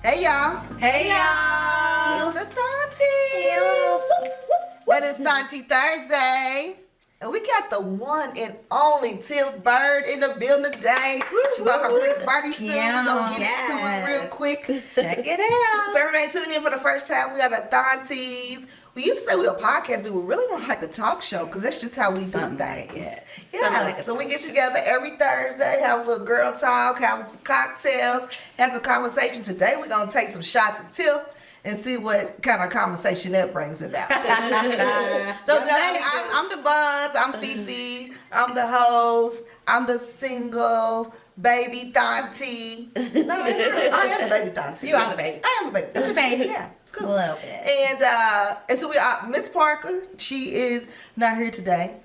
Hey y'all. Hey y'all. It's the Thaunties. It is Thauntie Thursday. And we got the one and only Tiff Bird in the building today. She brought her Pretty Birdie soon. We're going to get into it real quick. Check it out. For everybody tuning in for the first time, we got the Thaunties. We used to say we were a podcast, but we really want like a talk show because that's just how we do things. Yeah. So we get together every Thursday, have a little girl talk, have some cocktails, have some conversation. Today we're going to take some shots of Tiff and see what kind of conversation that brings about. So today I'm the Buns, I'm Fifi, I'm the host, I'm the single baby Thauntie. No, I am the baby Thauntie. You are the baby. I am the baby. The baby. Yeah. Cool. A little bit. And so we Miss Parker, she is not here today.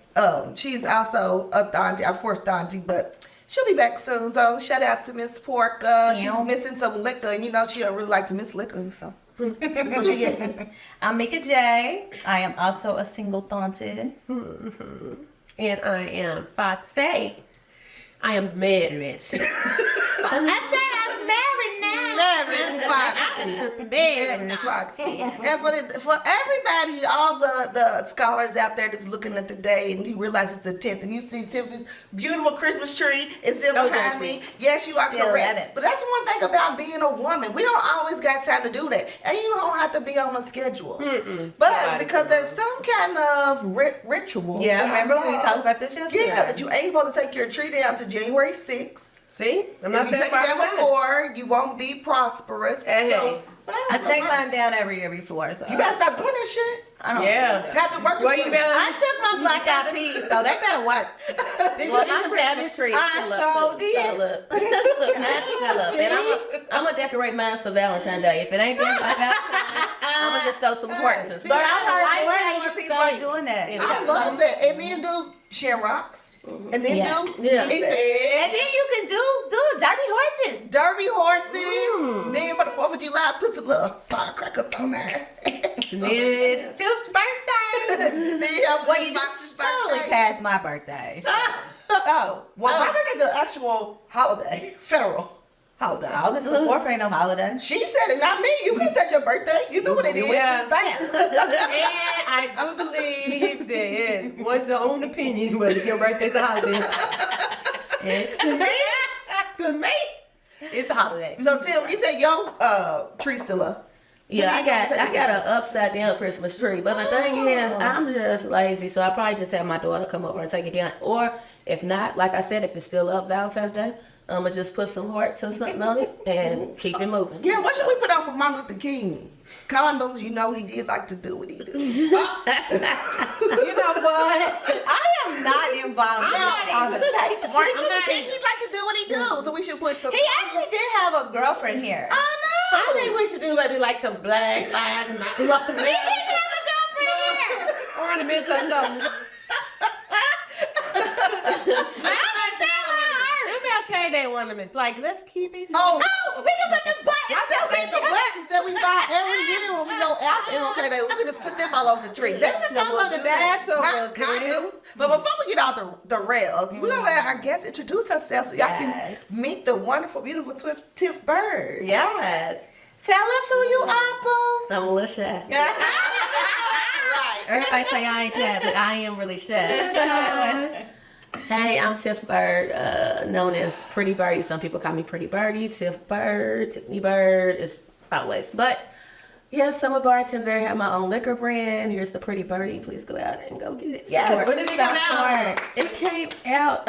She's also a Thauntie, our fourth Thauntie, but she'll be back soon. So shout out to Miss Parker. She's missing some liquor, and you know she don't really like to miss liquor, so that's what she get. I'm Mika J. I am also a single Thaunted. And I am Foxy. I am married. I said I'm married now. Married Foxy. And for everybody, all the scholars out there that's looking at the day and you realize it's the 10th and you see Tiffany's beautiful Christmas tree is still behind me. Yes, you are correct. But that's one thing about being a woman. We don't always got time to do that. And you don't have to be on a schedule. But because there's some kind of ritual. Yeah, remember we talked about this yesterday? Yeah, that you ain't supposed to take your tree down to January 6th. See? I'm not if you take it down before, you won't be prosperous. So, I take mine down every year before. So you gotta stop doing that shit. I don't Yeah. Have to work. Well, you better. I took my blackout piece, so they better work. Well, my Christmas tree is still up. did. Look, mine is still up. And I'm gonna decorate mine for Valentine's Day. If it ain't been by Valentine's, I'm gonna just throw some hearts and But stuff. I heard more people are doing that. I love that. And then do shamrocks. And then do Yeah. And then you can do dirty horses. derby horses. Then for the 4th of July, put some little firecrackers on there. It's Tiff's birthday. Then you have Well, you just totally passed my birthday. So. Oh, well, my birthday's an actual holiday, federal holiday. August the 4th ain't no holiday. She said it, not me. You could have said your birthday. You knew what it is. Yeah. Fast. And I do believe that one's their own opinion whether your birthday's a holiday. And to me, it's a holiday. So, Tim, you said your tree's still up. Yeah, I got an upside down Christmas tree. But the thing is, I'm just lazy, so I probably just have my daughter come over and take it down. Or if not, like I said, if it's still up Valentine's Day, I'm gonna just put some hearts or something on it and keep it moving. Yeah, what should we put on for Martin Luther King? Condoms, you know he did like to do what he do. You know what? I am not involved in this conversation. Martin Luther King, he like to do what he do, so we should put some. He actually did have a girlfriend here. I know. I think we should do maybe like some Black Lives Matter. He did have a girlfriend here. Ornaments or something. MLK Day ornaments. Like, let's keep it. Oh, We can put the buttons. I said the buttons that we buy every year when we go out there. Okay, we can just put them all over the tree. That's Put them on the dash or not the grill. condoms. But before we get out the rails, we're gonna let our guest introduce herself so y'all can meet the wonderful, beautiful Tiff Bird. Yes. Tell us who you are, boo. I'm a little shy. Right. Everybody say I ain't shy, but I am really shy. Hey, I'm Tiff Bird, known as Pretty Birdie. Some people call me Pretty Birdie, Tiff Bird, Tiffany Bird. It's always. But yes, I'm a bartender. Have my own liquor brand. Here's the Pretty Birdie. Please go out and go get it. Yes, when did it come out? It came out.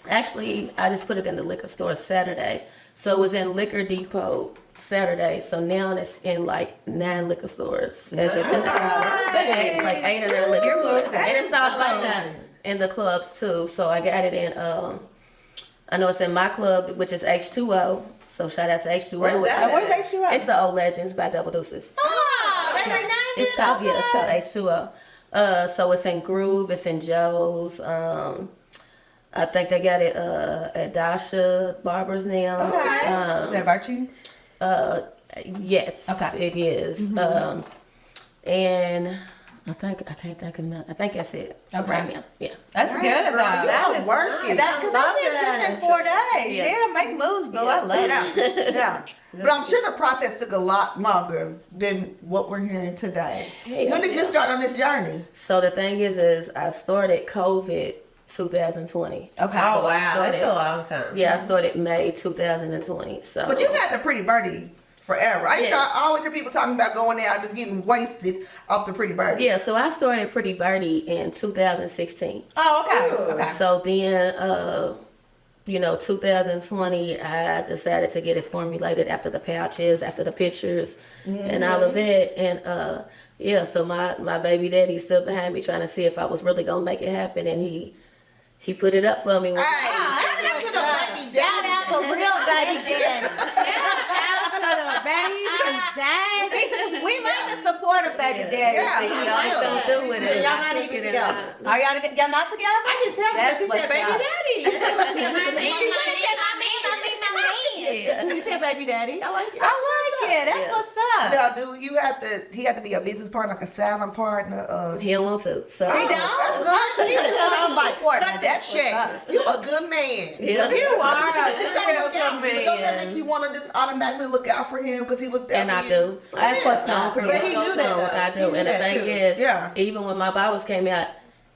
Actually, I just put it in the liquor store Saturday. So it was in Liquor Depot Saturday. So now it's in like 9 liquor stores. As of today, like 8 or 9 liquor stores, and it's also in the clubs too. So I got it in. I know it's in my club, which is H2O. So shout out to H2O. Where's that? Where's H2O? It's the Old Legends by Double Deuces. Oh, that's very nice. It's called H2O. So it's in Groove. It's in Joe's. I think they got it at Dasha Barbers now. Okay. Is that Virtue? Yes. Okay. It is. And I can't think of nothing. I think that's it. Okay. Right now. Yeah. That's good, though. Y'all working. Because that's just in 4 days. Yeah, make moves, boo. I love it. Yeah. But I'm sure the process took a lot longer than what we're hearing today. When did you start on this journey? So the thing is I started COVID 2020. Okay. Oh, wow. started- That's a long time. Yeah, I started May 2020. So, But you've had the Pretty Birdie forever. I always hear people talking about going there and just getting wasted off the Pretty Birdie. yeah, so I started Pretty Birdie in 2016. Oh, okay. Okay. So then, 2020, I decided to get it formulated after the pouches, after the pictures, and all of it. And so my baby daddy stood behind me trying to see if I was really gonna make it happen, and he put it up for me. Hey, shout out to the baby Shout daddy. out to real baby daddy. We like to support a baby daddy. Yeah. Y'all just don't do with it. Y'all not I even took it together. and Are y'all not together? I can tell That's that she what's said baby up. daddy. She said baby daddy. I like it. I like it. That's what's up. Now, dude, he had to be a business partner, like a silent partner. He don't want to. So He don't? That's good. He just I'm like, support. cut that That's what's shit. up. You a good man. Yeah. You are a Just don't real look out. good Don't that make man. you want to just automatically look out for him because he looked out and for I you? do. That's what's I up. don't But he create knew that, what I though. do. He And knew the that, thing too. is, Yeah. even when my bottles came out,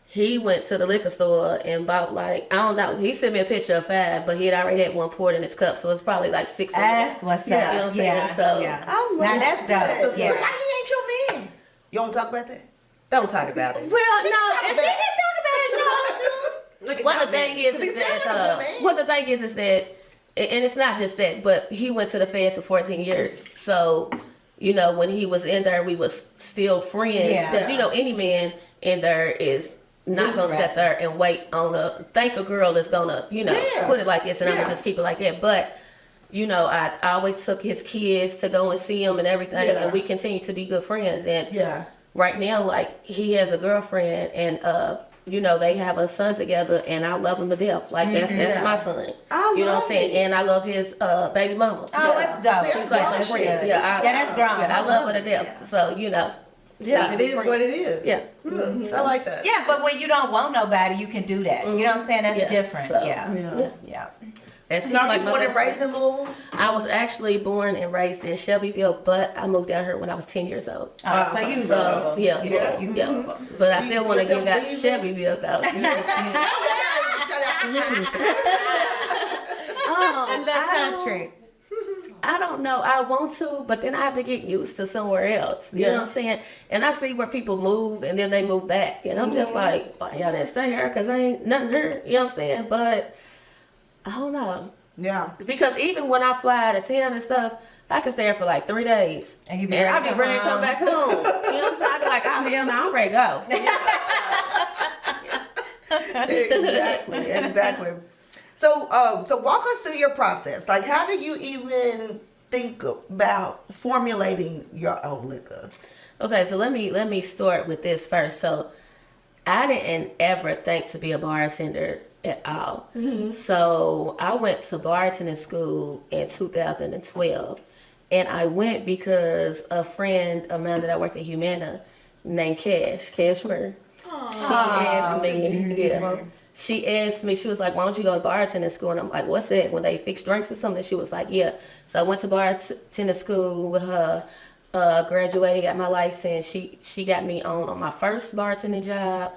he went to the liquor store and bought like, I don't know, he sent me a picture of 5, but he had already had one poured in his cup, so it's probably like 6 of them. That's what's up. Yeah. You know what I'm saying? Yeah. So- yeah. I love Now that's that. dope. So Yeah. why he ain't your man? You don't talk about that? Don't talk about it. Well, She no, talk it's, about it. Look at well, y'all the thing men. is He that, sound like a good man. well, the thing is that, and it's not just that, but he went to the feds for 14 years. So, when he was in there, we was still friends. Yeah. Because, any man in there is not Loose going to sit wrap. there and wait on think a girl is going to, Yeah. put it like this and I'm Yeah. going to just keep it like that. But, I always took his kids to go and see him and everything. Yeah. And we continue to be good friends. And Yeah. right now, like, he has a girlfriend and, they have a son together and I love him to death. Like, that's Yeah. my son. I You know what love I'm saying? it. And I love his Oh, baby mama. that's dope. She's She's like my grown friend. shit. Yeah, that's grown. Yeah, I love her to death. So, Yeah, it is what it is. Yeah. I like that. Yeah, but when you don't want nobody, you can do that. You know what I'm saying? That's Yeah. different. So, yeah. Yeah. Yeah. And she's Now, like you my born and best friend. raised in Louisville? I was actually born and raised in Shelbyville, but I moved down here when I was 10 years old. So you So, love yeah. Yeah. But I You still want to still give out believe it? Shelbyville, though. In the country. I don't know. I want to, but then I have to get used to somewhere else. You know what I'm saying? And I see where people move and then they move back. And I'm just like, oh, y'all didn't stay here because ain't nothing here. You know what I'm saying? But I don't know. Yeah. Because even when I fly out of town and stuff, I can stay here for like 3 days. And you be I'll ready be to ready to come back home. You know what I'm saying? I'll be like, oh, hell no, I'm ready to go. Exactly. So walk us through your process. Like, how do you even think about formulating your own liquor? Okay, so let me start with this first. So I didn't ever think to be a bartender at all. So I went to bartending school in 2012. And I went because a friend of mine that I worked at Humana named Cashmere. She asked me, she asked me, she was like, why don't you go to bartending school? And I'm like, what's that? When they fix drinks or something? She was like, yeah. So I went to bartending school with her, graduated, got my license. She got me on my first bartending job,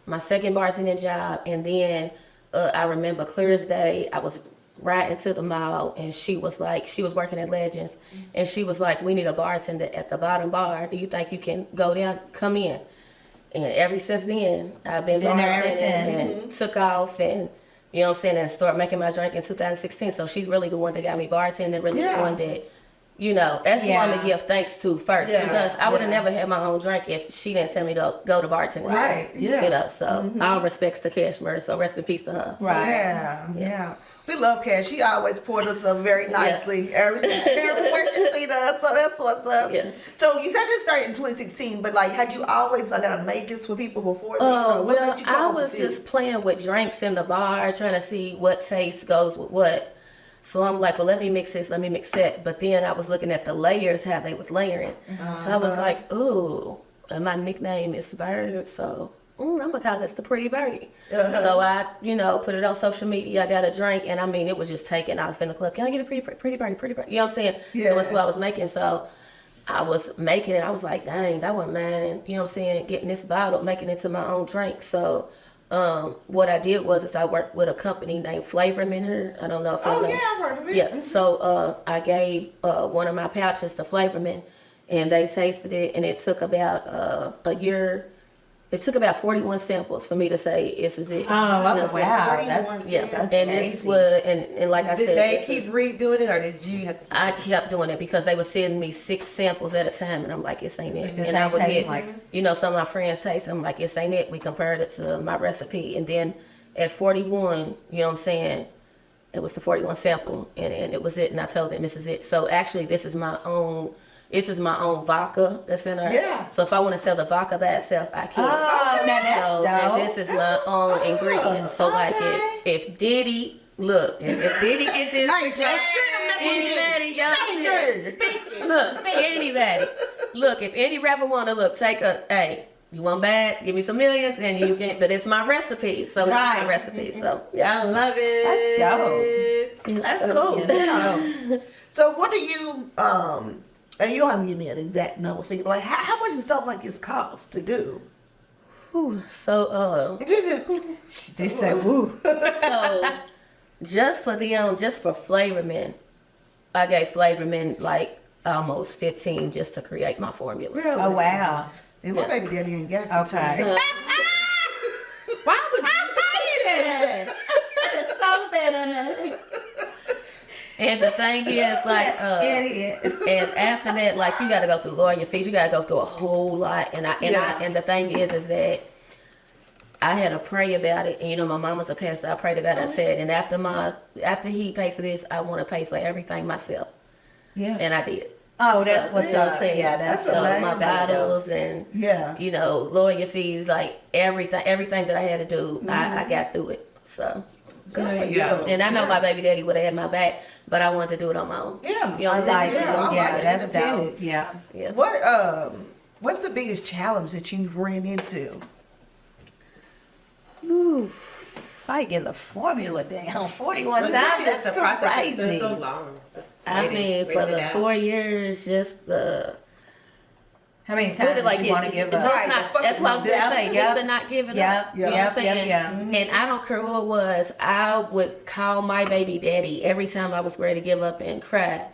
my second bartending job, and then I remember clear as day, I was riding to the mall and she was working at Legends, and she was like, we need a bartender at the bottom bar. Do you think you can go down, come in? And ever since then, I've been Been there ever bartending and took off and, you know what I'm saying, and started making my drink in 2016. So she's really the one that got me bartending, really the one that, that's the one I'm going to give thanks to first. Yeah. Because I would have never had my own drink if she didn't tell me to go to bartending. Right, yeah. So all respects to Cashmere, so rest in peace to her. Right. Yeah. We love Cash. She always poured us up very nicely everywhere she seen us. So that's what's up. Yeah. So you said this started in 2016, but like, had you always got to make this for people before? Then? Or what Well, made you come I up with was this? just playing with drinks in the bar, trying to see what taste goes with what. So I'm like, well, let me mix this, let me mix that. But then I was looking at the layers, how they was layering. So I was like, ooh, and my nickname is Bird, so I'm gonna call this the Pretty Birdie. So I, put it on social media. I got a drink, and I mean, it was just taking off in the club. Can I get a pretty birdie? You know what I'm saying? Yeah. So that's what I was making. So I was making it. I was like, dang, I wouldn't mind, you know what I'm saying, getting this bottle, making it to my own drink. So what I did was I worked with a company named Flavorman here. I don't know if you know. I've heard of it. Yeah. So I gave one of my pouches to Flavorman, and they tasted it, and it took about a year. It took about 41 samples for me to say this is it. Oh, wow. That's and crazy. this was, and like I said, Did they this keep is- redoing it, or did you have to? I kept doing it because they were sending me 6 samples at a time, and I'm like, this ain't it. This And I ain't would tasting get, like- some of my friends taste. I'm like, this ain't it. We compared it to my recipe, and then at 41, you know what I'm saying, it was the 41 sample, and it was it. And I told them this is it. So actually, this is my own. This is my own vodka that's in there. Yeah. So if I want to sell the vodka by itself, I can. Oh, now that's So dope. and this is my own ingredient. So like if Diddy look, if Diddy get this, anybody, look, if any rapper wanna take you want bad, give me some millions, and you can. But it's my recipe, so it's Right. my recipe. So yeah, I love it. That's dope. That's cool. Yeah, that's dope. So what do you and you don't have to give me an exact number figure, but like how much does something like this cost to do? so They say woo. so just for Flavorman, I gave Flavorman like almost 15 just to create my formula. Really? Oh wow. And my baby daddy ain't got it. Okay. So, Why would you say that? It's so better. and the thing is, like, Idiot. and after that, like, you got to go through lawyer fees. You got to go through a whole lot. And the thing is that I had to pray about it. And my mama's a pastor. I prayed to God. I said, and after he paid for this, I want to pay for everything myself. Yeah. And I did. Oh, that's So, what's you know what up. I'm saying? Yeah, that's so my amazing. bottles and Yeah. lawyer fees, like everything that I had to do, I got through it. So. Good for you. Yeah. And I know my baby daddy would have had my back, but I wanted to do it on my own. Yeah. You know I what I'm like saying? it. Yeah, I like Yeah, it. that's dope. Independence. Yeah. Yeah. What's the biggest challenge that you've ran into? I get the formula down 41 Well, times. that's That's the process. crazy. It's been so long. Just I waiting- mean, for waiting it the out. 4 years, just the How many times put it did like you want to give just up? Right, not. the That's what I was gonna fucking- say. Yep, Just to not give it yep, up. You know what yep, I'm saying? yep, yep. And I don't care who it was. I would call my baby daddy every time I was ready to give up and cry.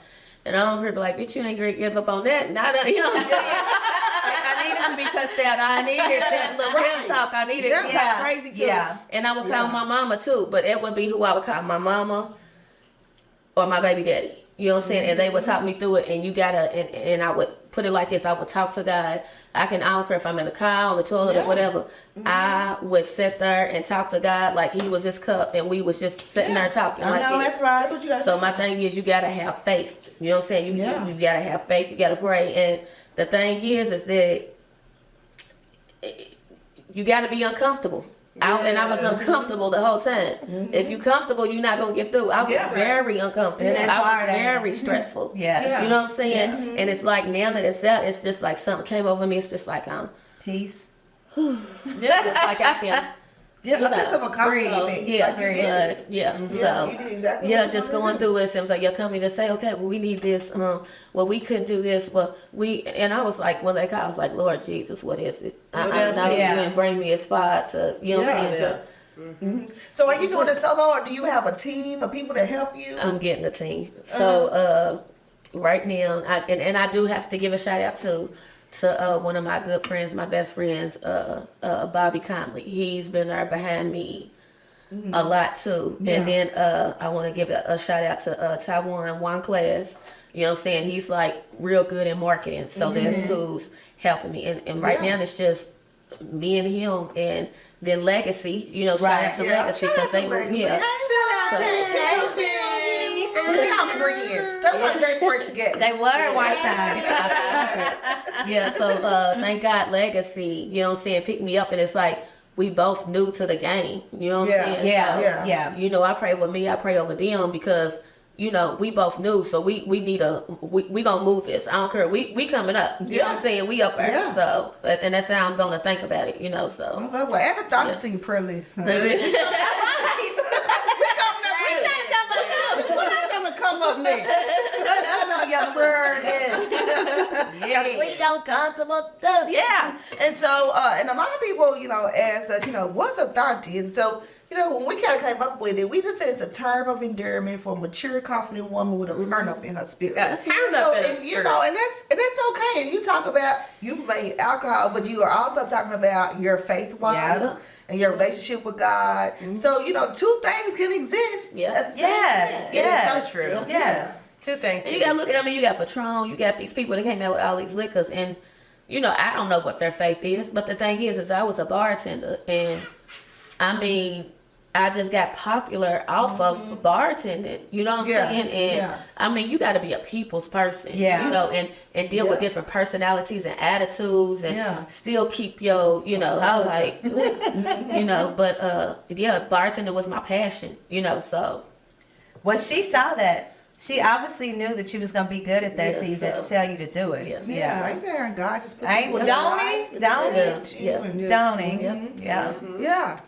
And I don't hear like, bitch, you ain't gonna give up on that. Not you know what I'm saying? Like, I needed to be cussed out. I needed that little real talk. I needed to Yeah. talk crazy too. Yeah. And I would call Yeah. my mama too, but it would be who I would call, my mama or my baby daddy. You know what I'm saying? And they would talk me through it, and you gotta, and I would put it like this: I would talk to God. I don't care if I'm in the car, on the toilet, Yeah. or whatever. I would sit there and talk to God like He was this cup, and we was just sitting there talking. I like know this. that's right. That's what you got. So my thing is, you gotta have faith. You know what I'm saying? You gotta have faith. You gotta pray. And the thing is that you gotta be uncomfortable. And I was uncomfortable the whole time. If you comfortable, you're not gonna get through. I was Yeah. very uncomfortable. It is I was hard, ain't it? very stressful. Yes. Yeah. You know what I'm saying? And it's like now that it's out, it's just like something came over me. It's just like Peace. just like I can. Yeah, you a sense know, of accomplishment. So, yeah, Like you did it. yeah. So Yeah, you did exactly yeah, what you just wanted going to do. through it. It was like your company to say, okay, well we need this. Well we couldn't do this. Well and I was like, when they called, I was like, Lord Jesus, what is it? I know you Yeah. didn't bring me as far to you know what I'm saying. So So are you doing it solo, or do you have a team of people to help you? I'm getting a team. So right now, I do have to give a shout out to one of my good friends, my best friends, Bobby Conley. He's been there behind me a lot too. Yeah. And then I want to give a shout out to Taiwan One Class. You know what I'm saying? He's like real good in marketing. So that's who's helping me. And right Yeah. now it's just me and him, and then Legacy. You know, shout Right. out to Yeah. Legacy Shout out because to they Legacy. yeah. So- We're not friends. That was my very first guest. They were one time. Yeah, so thank God Legacy, you know what I'm saying, picked me up, and it's like we both new to the game. You know what Yeah, I'm saying? Yeah, So, yeah. you know, I pray with me, I pray over them because you know, we both knew, so we need we gonna move this. I don't care. We coming up. You know what I'm saying? We up there. Yeah. So, and that's how I'm gonna think about it. You know, so. I love what Ever thought to see you prayer list. Huh? What else gonna come up next? That's what your word is. Yeah. We so comfortable too. Yeah. And so, and a lot of people, you know, ask us, you know, what's a Thauntie? And so, you know, when we kind of came up with it, we just said it's a term of endearment for a mature, confident woman with a turn up in her spirit. Yeah, turn up in her and, you know, and that's okay. And you talk about you've made alcohol, but you are also talking about your faith walk. Yeah. And your relationship with God. So, you know, two things can exist. Yeah. At the same Yes, time. yes. It's so true. Yes. Two things. And you gotta look at, I mean, you got Patron, you got these people that came out with all these liquors, and you know, I don't know what their faith is, but the thing is I was a bartender, and I mean, I just got popular off of bartending, you know what I'm Yeah, saying? And yeah. I mean, you gotta be a people's person, Yeah. you know, and deal with Yeah. different personalities and attitudes, and Yeah. still keep your, you know, Close. like, you know, but yeah, bartending was my passion, you know, so. Well, she saw that. She obviously knew that you was gonna be good at that Yeah, to even so- tell you to do it. Yeah. Yeah, right there. And God just put Ain't- people in don't your he? life and Don't he? just you Yeah. and just- Don't he? Yep. Yeah. Yeah.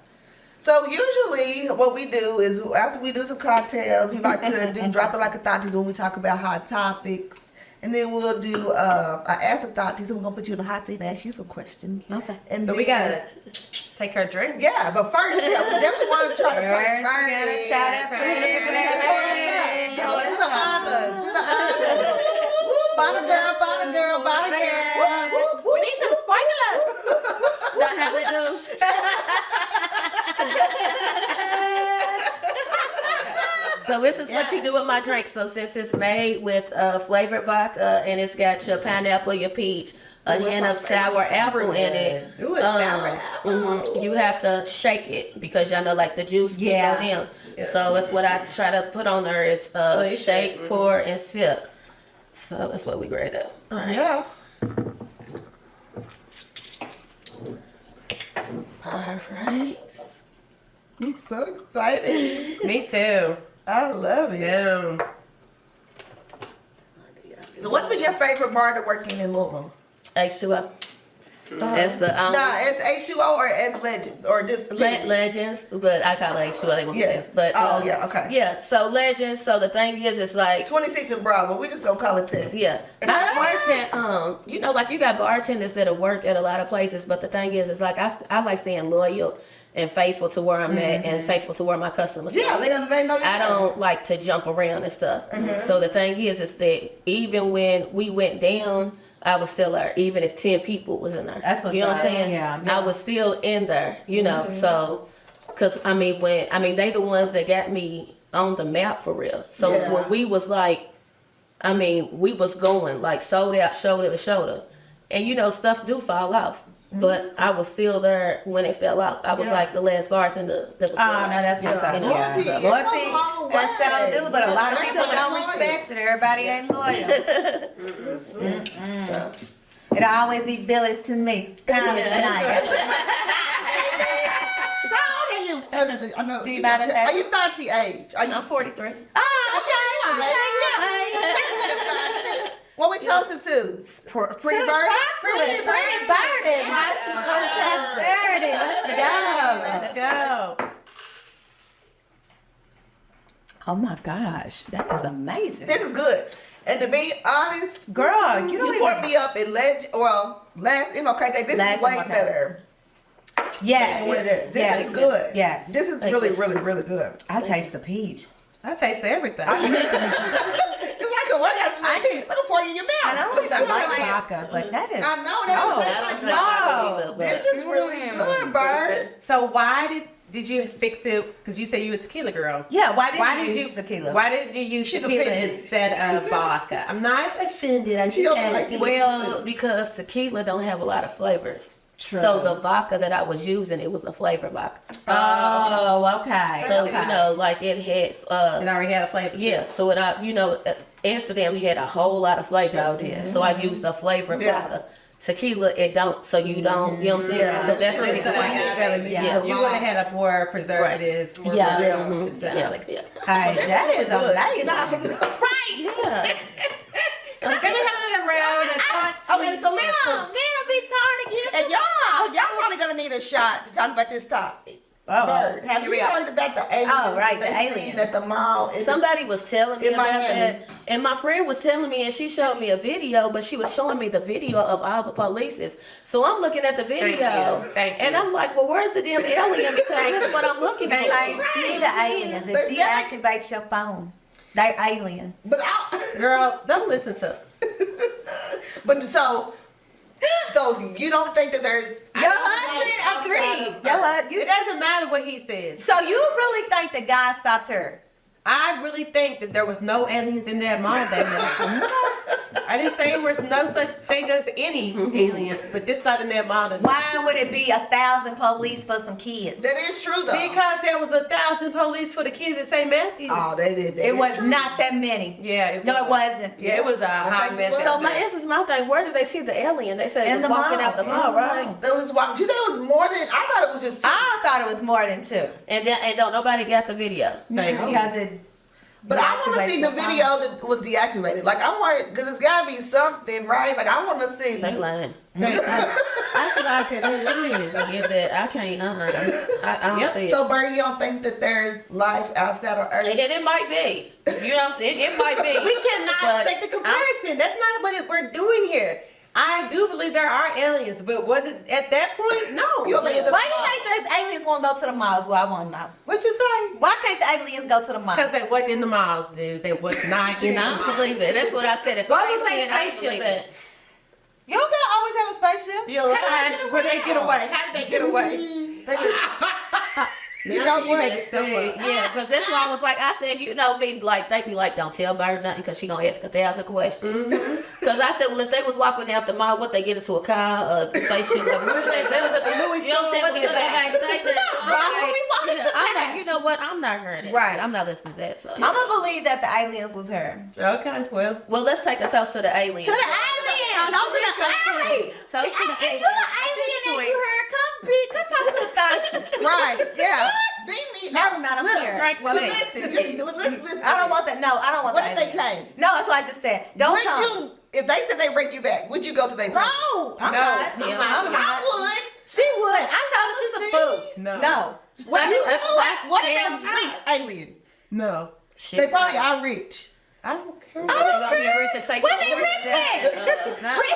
So usually what we do is after we do some cocktails, we like to do drop it like a Thaunties when we talk about hot topics. And then we'll do I ask the Thaunties, and we're gonna put you in the hot seat and ask you some questions. Okay. And But we then- gotta take her drink. Yeah, but first, yeah, we definitely want to try to First, Pretty we gotta Birdie. shout out Pretty Birdie. Do the honors, do the honors. Bottom girl, bottom girl, bottom girl. Whoop, whoop, whoop. We need some sparklers. Not how we do. So this is what you do with my drink. So since it's made with flavored vodka and it's got your pineapple, your peach, a hint of sour apple in it, Ooh, it's sour you have to shake it because y'all know like the juice can Yeah. go down. So that's what I try to put on there is you shake, shake. pour, and sip. So that's what we grade up. All right. Yeah. All right. I'm so excited. Me too. I love it. Yeah. So what's been your favorite bar to work in Louisville? H2O. That's the Nah, it's H2O or it's Legends or just Legends, but I call it H2O. They want to Yeah. say, but Oh, yeah, okay. yeah. So Legends. So the thing is, it's like 26 and Bravo. We just gonna call it 10. yeah. I worked at you know, like you got bartenders that work at a lot of places, but the thing is, it's like I like staying loyal and faithful to where I'm at and faithful to where my customers. Yeah, are. they know you. I don't like to jump around and stuff. So the thing is that even when we went down, I was still there. Even if 10 people was in there, That's what's you know what I'm up. saying. Yeah. I was still in there. You know, so because I mean they the ones that got me on the map for real. So Yeah. when we was like, I mean, we was going like sold out shoulder to shoulder, and you know stuff do fall off. But I was still there when it fell off. I was Yeah. like the last bartender that was. Oh, no, that's what's up. You know, Yeah. Loyalty, it Loyalty, goes a long that way. sure do, but a lot of That's people really don't loyal. respect it. Everybody ain't loyal. Listen. So, It'll always be Billy's to me. College night. How old are you? I know. Do you mind if I- Are you Thauntie age? Are you? I'm 43. Oh, okay. What we toasted to? Pretty Birdie? Pretty Birdie. Prosperity. Let's go. Let's go. Oh my gosh, that is amazing. This is good. And to be honest, Girl, you don't you put even. me up in last MLK Day. This Last is way MLK. better. Yes. than what it is. This Yes. is good. Yes. This is Thank really, you. really, really good. I taste the peach. I taste everything. It's like a what look for you in your mouth. I don't even like vodka, but that is. I know Oh, that. I don't was drink vodka either, This is really good, Bird. So why did you fix it? Because you said you were a tequila girl. Yeah, why Why did did you you use tequila? Why did you use She's tequila offended. instead of vodka? I'm not offended. I'm She just don't like asking. Well, because tequila don't have a lot of flavors. True. So the vodka that I was using, it was a flavor vodka. Oh, okay. So okay. you know, like it had, It already had a flavor. to yeah. it. So it, you know, Amsterdam had a whole lot of flavors. Sure did. So I used a flavor Yeah. vodka. tequila, it don't. So you don't, you know what I'm saying? Yeah. So that's True. really So good. Yeah. You would have had a more preservatives. More Yeah. preservatives, Yeah, exactly. yeah. Hey, that is amazing. Yeah. Can we have another round? Okay, so now, I'll be tired again. and y'all probably gonna need a shot to talk about this topic. Uh-oh. Bird, have you heard about the aliens? Oh, right, the they aliens. seen at the mall. Somebody was telling me In about Miami. that, and my friend was telling me, and she showed me a video, but she was showing me the video of all the polices. So I'm looking at the video, Thank you. and I'm like, well, where's the damn alien? Because that's what I'm looking for. I see the aliens. It But that- deactivates your phone. They're aliens. But Girl, don't listen to. but so you don't think that there's Your husband agreed. Your husband, It doesn't matter what he says. so you really think that God stopped her? I really think that there was no aliens in that mall that night. I didn't say there was no such thing as any aliens, but this not in that mall. Why would it be 1,000 police for some kids? that is true though. Because there was 1,000 police for the kids at St. Matthew's. Oh, they did. It was not that many. Yeah. No, it wasn't. Yeah, it was a hot think it mess. was. So out my there. answer is my thing. Where did they see the alien? They said it In was the walking mall. out the In mall, the right? mall. That was why. She said it was more than I thought. It was just two. I thought it was more than 2. And don't nobody got the video. Thank you. Because it. But I want to deactivates see your the phone. video that was deactivated. Like I want, because it's got to be something, right? Like I want to see. They lying. That's what I said. They lying. I get that. I can't. I don't Yep. see it. So, Bernie, you don't think that there's life outside of Earth? And it might be. You know what I'm saying? It might be. We cannot But take the comparison. That's not what we're doing here. I do believe there are aliens, but was it at that point? No. You don't think it's Why do you think the aliens won't go to the malls? Well, I want to know. What you say? Why can't the aliens go to the mall? Because they wasn't in the malls, dude. They was not in And I the don't believe it. That's what I said. If Why I you ain't say see it, I don't spaceship believe it. at? You don't always have a spaceship. You lied. Where they get away? How did they get away? They just, you know what? Yeah, because that's why I was like, I said, you know, me like they be like, don't tell Bird nothing because she gonna ask 1,000 questions. Because I said, well, if they was walking out the mall, what they get into a car, a spaceship, where were they? They was at the Louisville. You know what I'm saying? looking Because back. they ain't say that. So Why would we want yeah, to I'm that? like, you know what? I'm not hearing it. Right. I'm not listening to that. So I'm gonna believe that the aliens was her. Okay, well. well, let's take a toast to the aliens. To the aliens. Go to the aliens. So If to the you're an alien and you heard, come talk to the Thaunties. Right, yeah. Beat me. Never mind, I'm here. Drink But with me. listen. I don't want that. No, I don't want What the if they aliens. came? No, that's what I just said. Don't Would come. you, if they said they bring you back, would you go to their place? No, I'm No, not. I'm I'm not. not. I She would. I told her she's a fool. No. No. would. What if Damn they rich aliens? No. Shit. They probably are rich. I don't care. I don't care. Take What they rich with?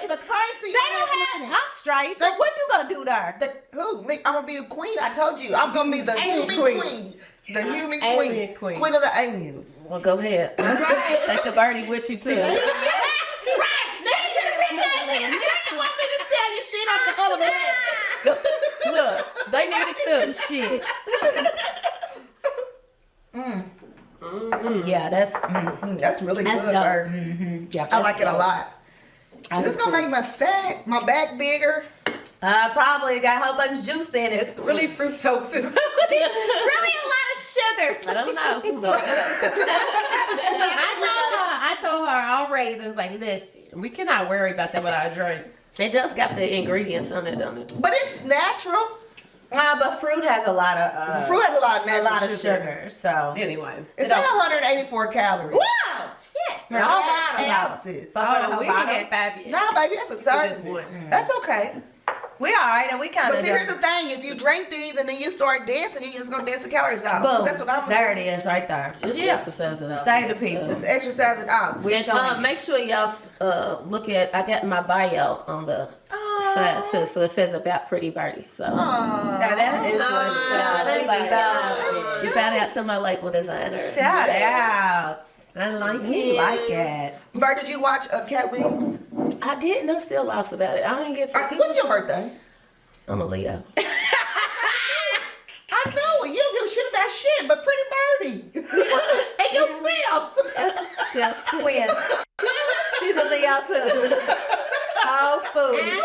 The currency. They don't have. I'm straight. So what you gonna do there? Who? Me? I'm gonna be the queen. I told you. I'm gonna be the Alien human queen. queen. The human Alien queen. queen. Queen of the aliens. Well, go ahead. Take the birdie with you too. Right. Now you to the rich aliens. You want me to sell your shit off the other man? Look, they need it too. Shit. Yeah, that's. That's really That's good. dope. Bird. Yeah, I like it a lot. This is gonna make my back bigger. Probably got a whole bunch of juice in it. It's Really fructose is really a lot of sugars. I don't know. I told her already, it was like, listen, we cannot worry about that with our drinks. It does got the ingredients on it, don't it? But it's natural. But fruit has a lot of Fruit has a lot of a natural lot of sugar. So Anyway. It's at 184 calories. wow, shit. For 5 ounces. Oh, we bottle. had 5 years. No, baby, that's a service. Just one. That's okay. We all right, and we kind But of see, here's the thing: if you drink these and then you start dancing, you just gonna dance the calories out. boom. That's what I'm. There it is, right there. Just exercise it out. Say to people. Just exercise it out. We're And showing you. make sure y'all look at. I got my bio on the side too, so it says about Pretty Birdie. So Now that is what's about. you found out to my label designer. Shout out. I like We it. like it. Bird, did you watch Cat Williams? I didn't. I'm still lost about it. I ain't get to. When's your birthday? I'm a Leo. I know it. You don't give a shit about shit, but Pretty Birdie. And yourself. So, Twin. She's a Leo too. Whole Foods.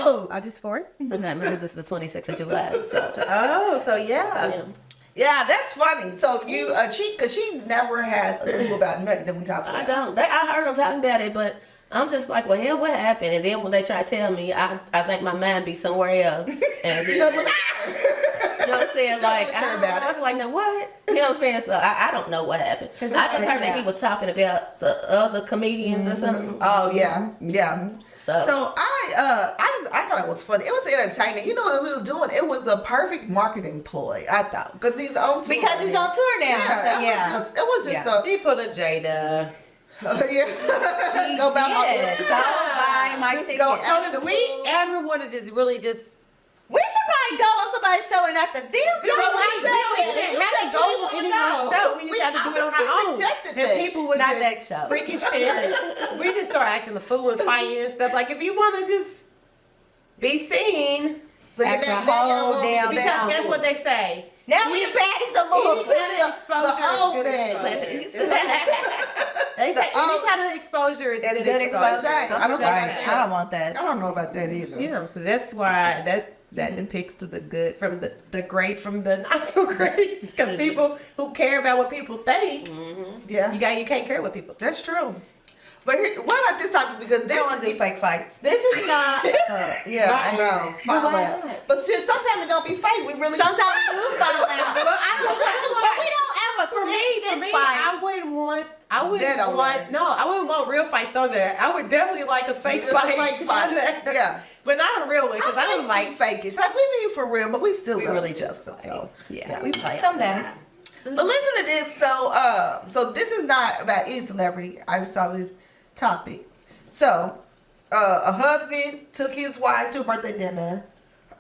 oh, August 4th. Okay, remember this is the 26th of July. So Oh, so yeah. yeah. Yeah, that's funny. So you, cause she never has a clue about nothing that we talk about. I don't. I heard them talking about it, but I'm just like, well, hell, what happened? And then when they try to tell me, I think my mind be somewhere else. And then, you know what I'm saying? Like, I'm like, now what? You know what I'm saying? So I don't know what happened. I just heard that he was talking about the other comedians or something. Oh yeah, yeah. So I thought it was funny. It was entertaining. You know what he was doing? It was a perfect marketing ploy. I thought because he's on tour. Because he's on tour now. It was just a. He put a Jada. Yeah. Go buy my ticket. So if we ever want to just really just. We should probably go on somebody's show and at the damn We didn't have to go on anyone's show. We just had to do it on our own. And people would Not just that show. freaking shit. We just start acting the fool and fighting and stuff. Like if you want to just be seen, So After a whole damn because day. that's what they say. Now we the baddies of Louisville. Any exposure The old is good man. exposure. They say any kind of exposure is That's good good exposure. exposure. I don't Right. I don't want that. I don't know about that either. Yeah, because that's why that depicts to the good from the great from the not so great. Because people who care about what people think, Yeah, you can't care what people think. that's true. But here, what about this topic? Because They this don't want to do fake fights. This is not. Yeah, I know. But why Follow not? But shit, sometimes it don't be fake. We really. Sometimes we do follow out. But We don't ever for me, I wouldn't want. I That wouldn't don't want. matter. No, I wouldn't want real fights on there. I would definitely like a fake Just a fight. fake fight. on there. Yeah. But not a real one because I don't like. fakeish. Like we be for real, but we still We love really each just other, play. so. Yeah. We play some days. But listen to this. So this is not about any celebrity. I just saw this topic. So, a husband took his wife to a birthday dinner,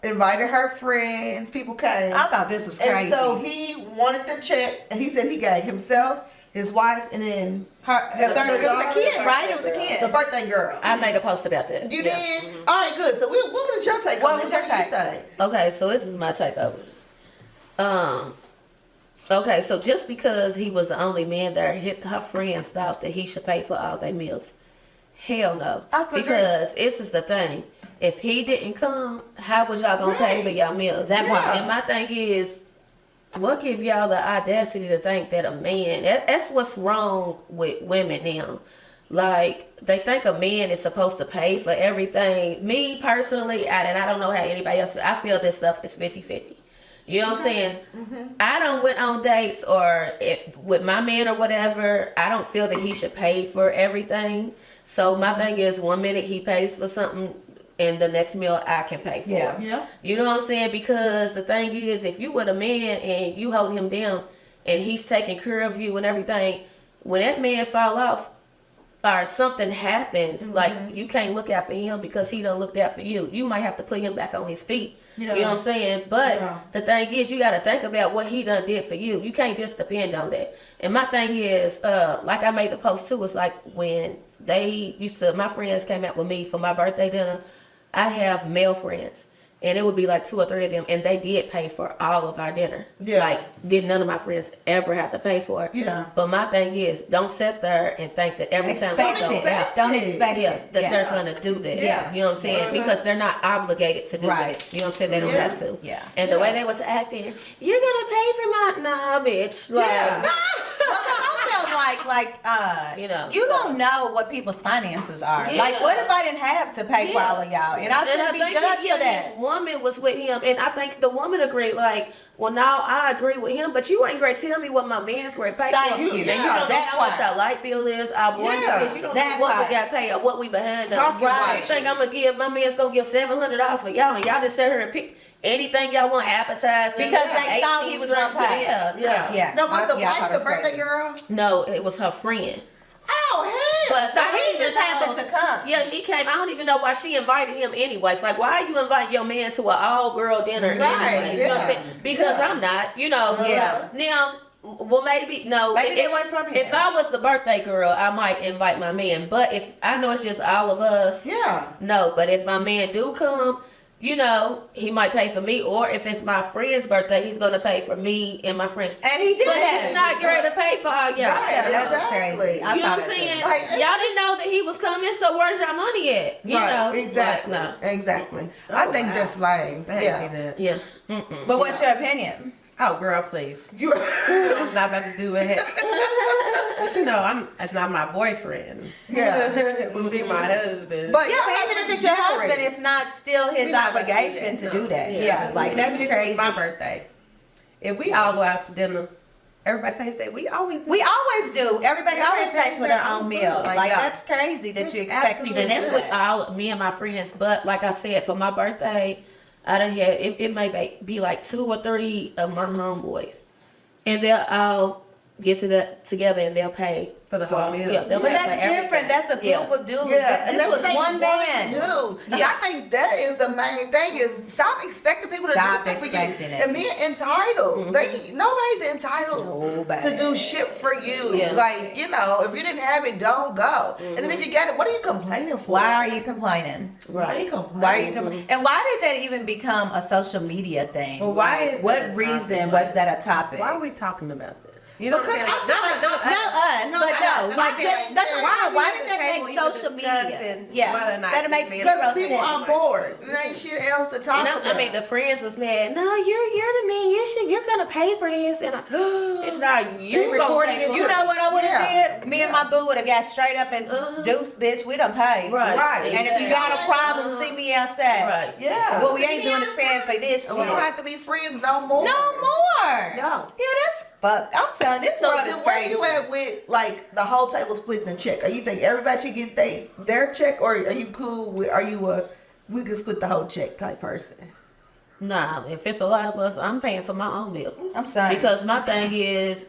invited her friends. People came. I thought this was crazy. And so he wanted the check, and he said he gave himself, his wife, and then it was a kid, right? It was a kid. the birthday girl. I made a post about that. You Yeah. did? All right, good. So what was your take What on was this? your What did you take? think? Okay, so this is my take of it. Okay, so just because he was the only man there, her friends thought that he should pay for all their meals. Hell no. I agree. Because this is the thing. If he didn't come, how was y'all gonna pay for y'all meals? That part. And my thing is, what give y'all the audacity to think that a man, that's what's wrong with women now. Like, they think a man is supposed to pay for everything. Me personally, and I don't know how anybody else, I feel this stuff is 50-50. You know what I'm saying? I don't went on dates or with my man or whatever. I don't feel that he should pay for everything. So my thing is, one minute he pays for something and the next meal I can pay for. Yeah. You know what I'm saying? Because the thing is, if you with a man and you holding him down and he's taking care of you and everything, when that man fall off or something happens, like you can't look out for him because he done looked out for you. You might have to put him back on his feet. Yeah. You know what I'm saying? But Yeah. the thing is, you got to think about what he done did for you. You can't just depend on that. And my thing is, like I made the post too, was like when my friends came out with me for my birthday dinner, I have male friends. And it would be like 2 or 3 of them, and they did pay for all of our dinner. Yeah. Like, did none of my friends ever have to pay for it? Yeah. But my thing is, don't sit there and think that every time Expect we go it. out, Don't expect yeah, it. that Yes. they're gonna do that. Yes. You know what I'm saying? Because they're not obligated to do Right. that. You know what I'm saying? They don't Yeah. have to. Yeah. And the way they was acting, you're gonna pay for my nah, bitch. Like, Yeah. I feel like You know, you so- don't know what people's finances are. Yeah. Like, what if I didn't have to pay for Yeah. all of y'all, and I shouldn't be think judged he for killed that? His woman was with him, and I think the woman agreed. Like, well, now I agree with him, but you ain't great. Tell me what my man's great pay Thank for. you. And you Yeah, don't know that how much part. our light bill is, our mortgage Yeah, is. You don't know that what part. we got to pay or what we behind on. Talking Right. You think I'm gonna give my man's gonna give $700 for y'all, and y'all just sit here and pick anything y'all want, appetizers Because they thought he was gonna pay. Yeah, Yeah. Yeah. No, was the Yeah, I thought wife it the was birthday crazy. girl? No, it was her friend. Oh hell. But So I don't he even just know- happened to come. Yeah, he came. I don't even know why she invited him anyways. Like, why are you inviting your man to an all-girl dinner Right, anyways? You know what I'm yeah. saying? Because I'm not, you know. Yeah. Now, well, maybe, no. Maybe they if, wasn't from if here. I was the birthday girl, I might invite my man. But if I know it's just all of us, Yeah. no. But if my man do come, you know, he might pay for me. Or if it's my friend's birthday, he's going to pay for me and my friend. And he did But that. he's not great to pay for all y'all. Right. That was Exactly. crazy. I You know saw what I'm that too. saying? Like, Y'all didn't know that he was coming, so where's your money at? You know? Exactly. Like, no. Exactly. I think that's lame. I ain't Yeah. seen that. Yeah. Mm-mm. But what's your opinion? Oh, girl, please. You I'm not about to do it. But you know, that's not my boyfriend. Yeah. It would be my husband. But Yeah, but even if it's your husband, it's not still his We're not about to do obligation to do that. No. Yeah, like that's Even if crazy. it's my birthday. If we all go out to dinner, everybody pays that. We always do. We always do. Everybody always pays for their own food. meal. Like yeah. that's crazy that you expect people And to that's do with that. all me and my friends. But like I said, for my birthday, I done had it may be like 2 or 3 of my homeboys, and they'll all get together and they'll pay For the whole meal. Yeah, they'll But pay for that's everything. different. That's a group of dudes. Yeah, and This that's was what they one want man. to do. And Yeah. I think that is the main thing is stop expecting people to Stop do stuff for you expecting it. and being entitled. Nobody's entitled Nobody. to do shit for you. Yeah. Like, you know, if you didn't have it, don't go. And then if you get it, what are you complaining for? Why are you complaining? Why are you complaining? Why are you complaining? And why did that even become a social media thing? Well, why is What that a reason topic? was that a topic? Why are we talking about this? You know what I'm saying? Because I feel like- Not us, No, but I- no. Like I- just that's why did that table make even social media? discussing Yeah, whether or not that this makes man- zero Because people are sense. bored. There ain't shit else to talk And about. I mean, the friends was mad. No, you're the man. You're gonna pay for this, and it's not you They gonna recorded pay it. for You it. know what I would have Yeah. did? Me and my boo would have got straight up and deuce, bitch. We done paid. Right. Right. And if you got a problem, see me outside. Right. Yeah. What we ain't doing is paying for this And we don't shit. have to be friends no more. No more. No. Yeah, that's fuck. I'm telling you, this So world then is where crazy. you at with like the whole table splitting the check? Are you think everybody should get their check, or are you cool with? Are you a we can split the whole check type person? Nah, if it's a lot of us, I'm paying for my own meal. I'm sorry. Because my thing is,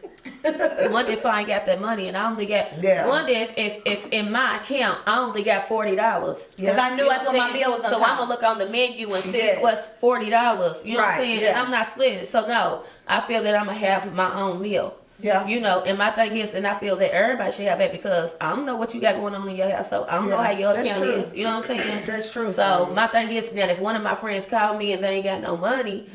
one day if I ain't got that money, and I only got one day if in my account I only got $40. Because I knew that's what my meal was gonna So I'm cost. gonna look on the menu and see Yes. what's $40. You know what I'm Right, saying? yeah. And I'm not splitting it. So no, I feel that I'm gonna have my own meal. Yeah. You know, and my thing is, and I feel that everybody should have that because I don't know what you got going on in your house, so I don't know Yeah, how your that's account true. is. You know what I'm saying? That's true. So my thing is that if one of my friends call me and they ain't got no money,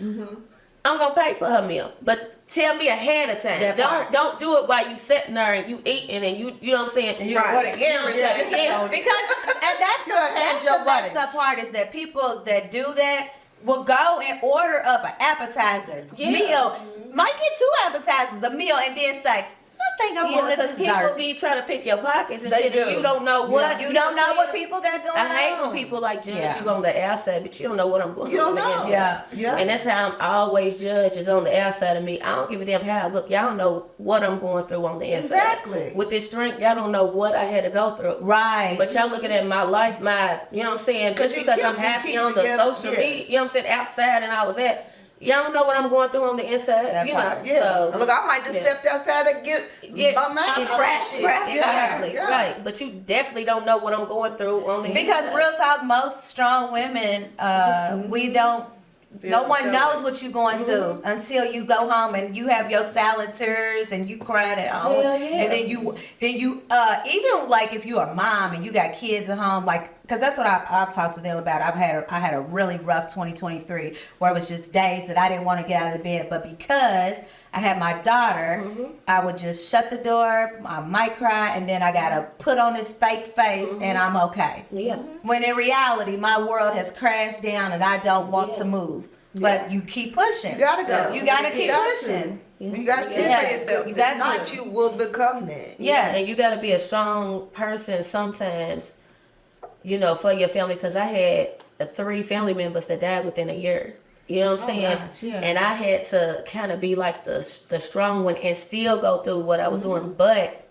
I'm gonna pay for her meal. But tell me ahead of time. That part. Don't do it while you sitting there and you eating and you know what I'm saying. You Right. know what a Gary Yeah. said. Yeah. Because and that's You done had that's your the money. messed up part is that people that do that will go and order up an appetizer Yeah. meal, might get 2 appetizers, a meal, and then say, I think I Yeah, want a because people dessert. be trying to pick your pockets and They shit, and do. you don't know what You don't know what what people got going I on. hate when people like judge Yeah. you on the outside, but you don't know what I'm going You on don't the know. inside. Yeah. Yeah. And that's how I'm always judged is on the outside of me. I don't give a damn how I look. Y'all don't know what I'm going through on the inside. Exactly. With this drink, y'all don't know what I had to go through. Right. But y'all looking at my life, you know what I'm saying? Just you because keep- I'm you happy keep on the together, social yeah. media, you know what I'm saying, outside and all of that. Y'all don't know what I'm going through on the inside, That you part, know. Yeah. So, Look, I might just yeah. step outside and get yeah, a man exactly, Yeah. exactly, Yeah. right. But you definitely don't know what I'm going through on the Because inside. real talk, most strong women, we don't. No one knows what you're going through until you go home and you have your salad tears and you cried at home. Hell yeah. And then you even like if you're a mom and you got kids at home, like because that's what I've talked to them about. I had a really rough 2023 where it was just days that I didn't want to get out of the bed, but because I had my daughter, I would just shut the door, I might cry, and then I gotta put on this fake face and I'm okay. Yeah. When in reality, my world has crashed down and I don't want to move. But you keep pushing. You gotta go. You gotta keep got pushing. You got to see Yeah. for yourself. You If got not, to. you will become that. Yes. And you got to be a strong person sometimes, you know, for your family. Because I had 3 family members that died within a year. You know what I'm saying? gosh, yeah. And I had to kind of be like the strong one and still go through what I was doing. But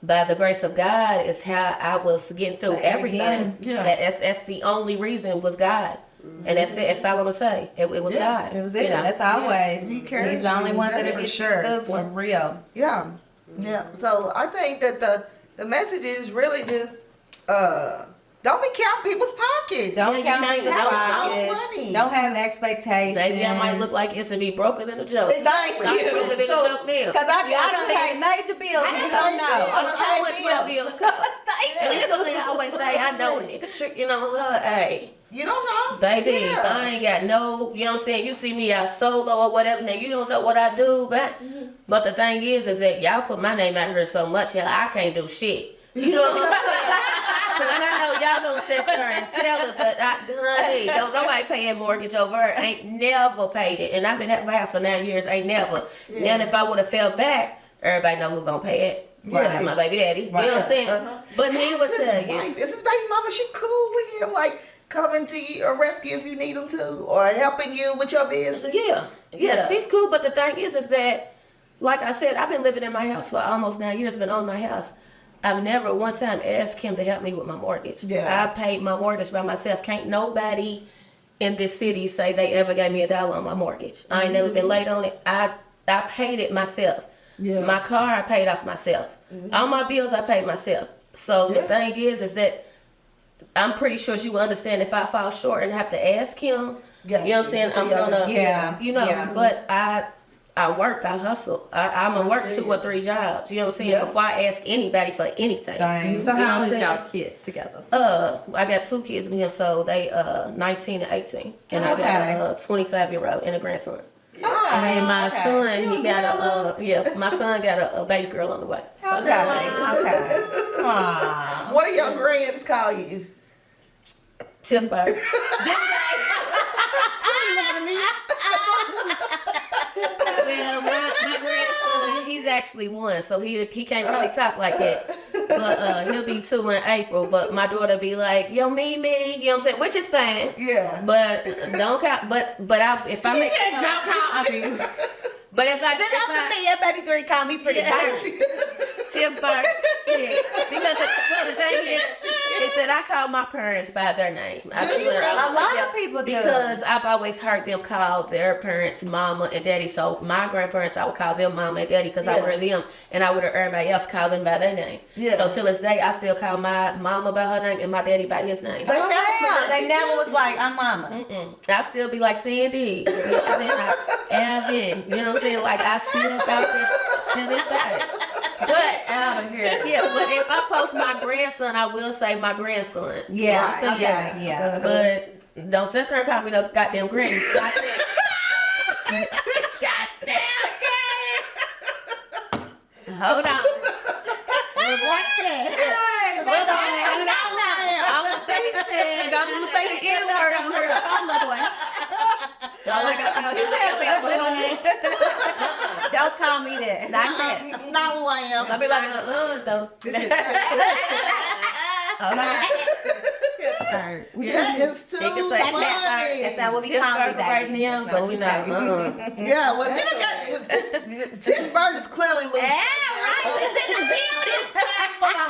by the grace of God is how I was getting through Say it everything. again. Yeah. That's the only reason was God. And that's it. That's all I'm going to say. It was Yeah, God. It was you it. know? That's always. He carries He's the only you, one that's that'll for get sure. you good for real. Yeah. Yeah. So I think that the message is really just don't be counting people's pockets. Don't Yeah, you count can't your have pockets. money. Don't have expectations. Baby, I might look like it's to be broker than a joke. Thank I'm you. really been a joke now. Because I You know what done I'm paid saying? major bills and you done don't paid know. bills. I'm How much my bills cost? And Thank this one thing I always say, I know a nigga tricking on her. Hey, You don't know. baby, Yeah. I ain't got no, you know what I'm saying? You see me out solo or whatever, now you don't know what I do, but the thing is that y'all put my name out here so much, I can't do shit. You know what I'm saying? And I know y'all gonna sit there and tell her, but honey, don't nobody paying mortgage over her. Ain't never paid it, and I've been at my house for 9 years. Ain't never. Then if I would have fell back, everybody know who gonna pay it. Yeah. My baby daddy. Right. You know what I'm saying? But he was His saying, wife, is his baby mama, she cool with him, like coming to you or rescue if you need him to, or helping you with your business? yeah, she's cool. But the thing is that, like I said, I've been living in my house for almost 9 years. Been on my house. I've never one time asked him to help me with my mortgage. Yeah. I paid my mortgage by myself. Can't nobody in this city say they ever gave me $1 on my mortgage. I ain't never been late on it. I paid it myself. Yeah. My car I paid off myself. All my bills I paid myself. So the thing is that I'm pretty sure she will understand if I fall short and have to ask him. Gotcha. You know what I'm saying? I'm gonna, Yeah. you know. Yeah. But I work, I hustle. I'm gonna work 2 or 3 jobs. You know what I'm saying? Yeah. Before I ask anybody for anything. Same. So You know how what old I'm is y'all saying? kid together? I got 2 kids with him, so they 19 and 18, and I Okay. got a 25-year-old and a grandson. Oh, And my okay. son, he got my son got a baby girl on the way. So, Okay. Okay. Aw. What do your grands call you? Tiff Bird. Well, my grandson, he's actually 1, so he can't really talk like that. But he'll be 2 in April. But my daughter be like, yo, me, you know what I'm saying? Which is fine. Yeah. But don't count. But if I make but if I That baby girl called me Pretty Birdie. Tiff Bird, shit. Because the thing is that I call my parents by their name. A lot of people do. Because I've always heard them call their parents mama and daddy. So my grandparents, I would call them mama and daddy because I heard them, and I would have everybody else call them by their name. Yeah. So till this day, I still call my mama by her name and my daddy by his name. They never was like, I'm mama. I still be like Sandy, you know what I'm saying? Alvin, you know what I'm saying? Like I still out there to this day. But Out of here. yeah, but if I post my grandson, I will say my grandson. You know what I'm saying? Yeah. But don't sit there and call me no goddamn granny. Hold on. I'm gonna say the N word on her. Don't call me that. Not that. That's not who I am. I'll be like, though. Hold on. That is too He can say funny. That's not what we Tiff call me, Bird right baby. now, That's but we what not. Yeah, well, Tiff Bird is clearly loose. Yeah, right. She's in the building. For the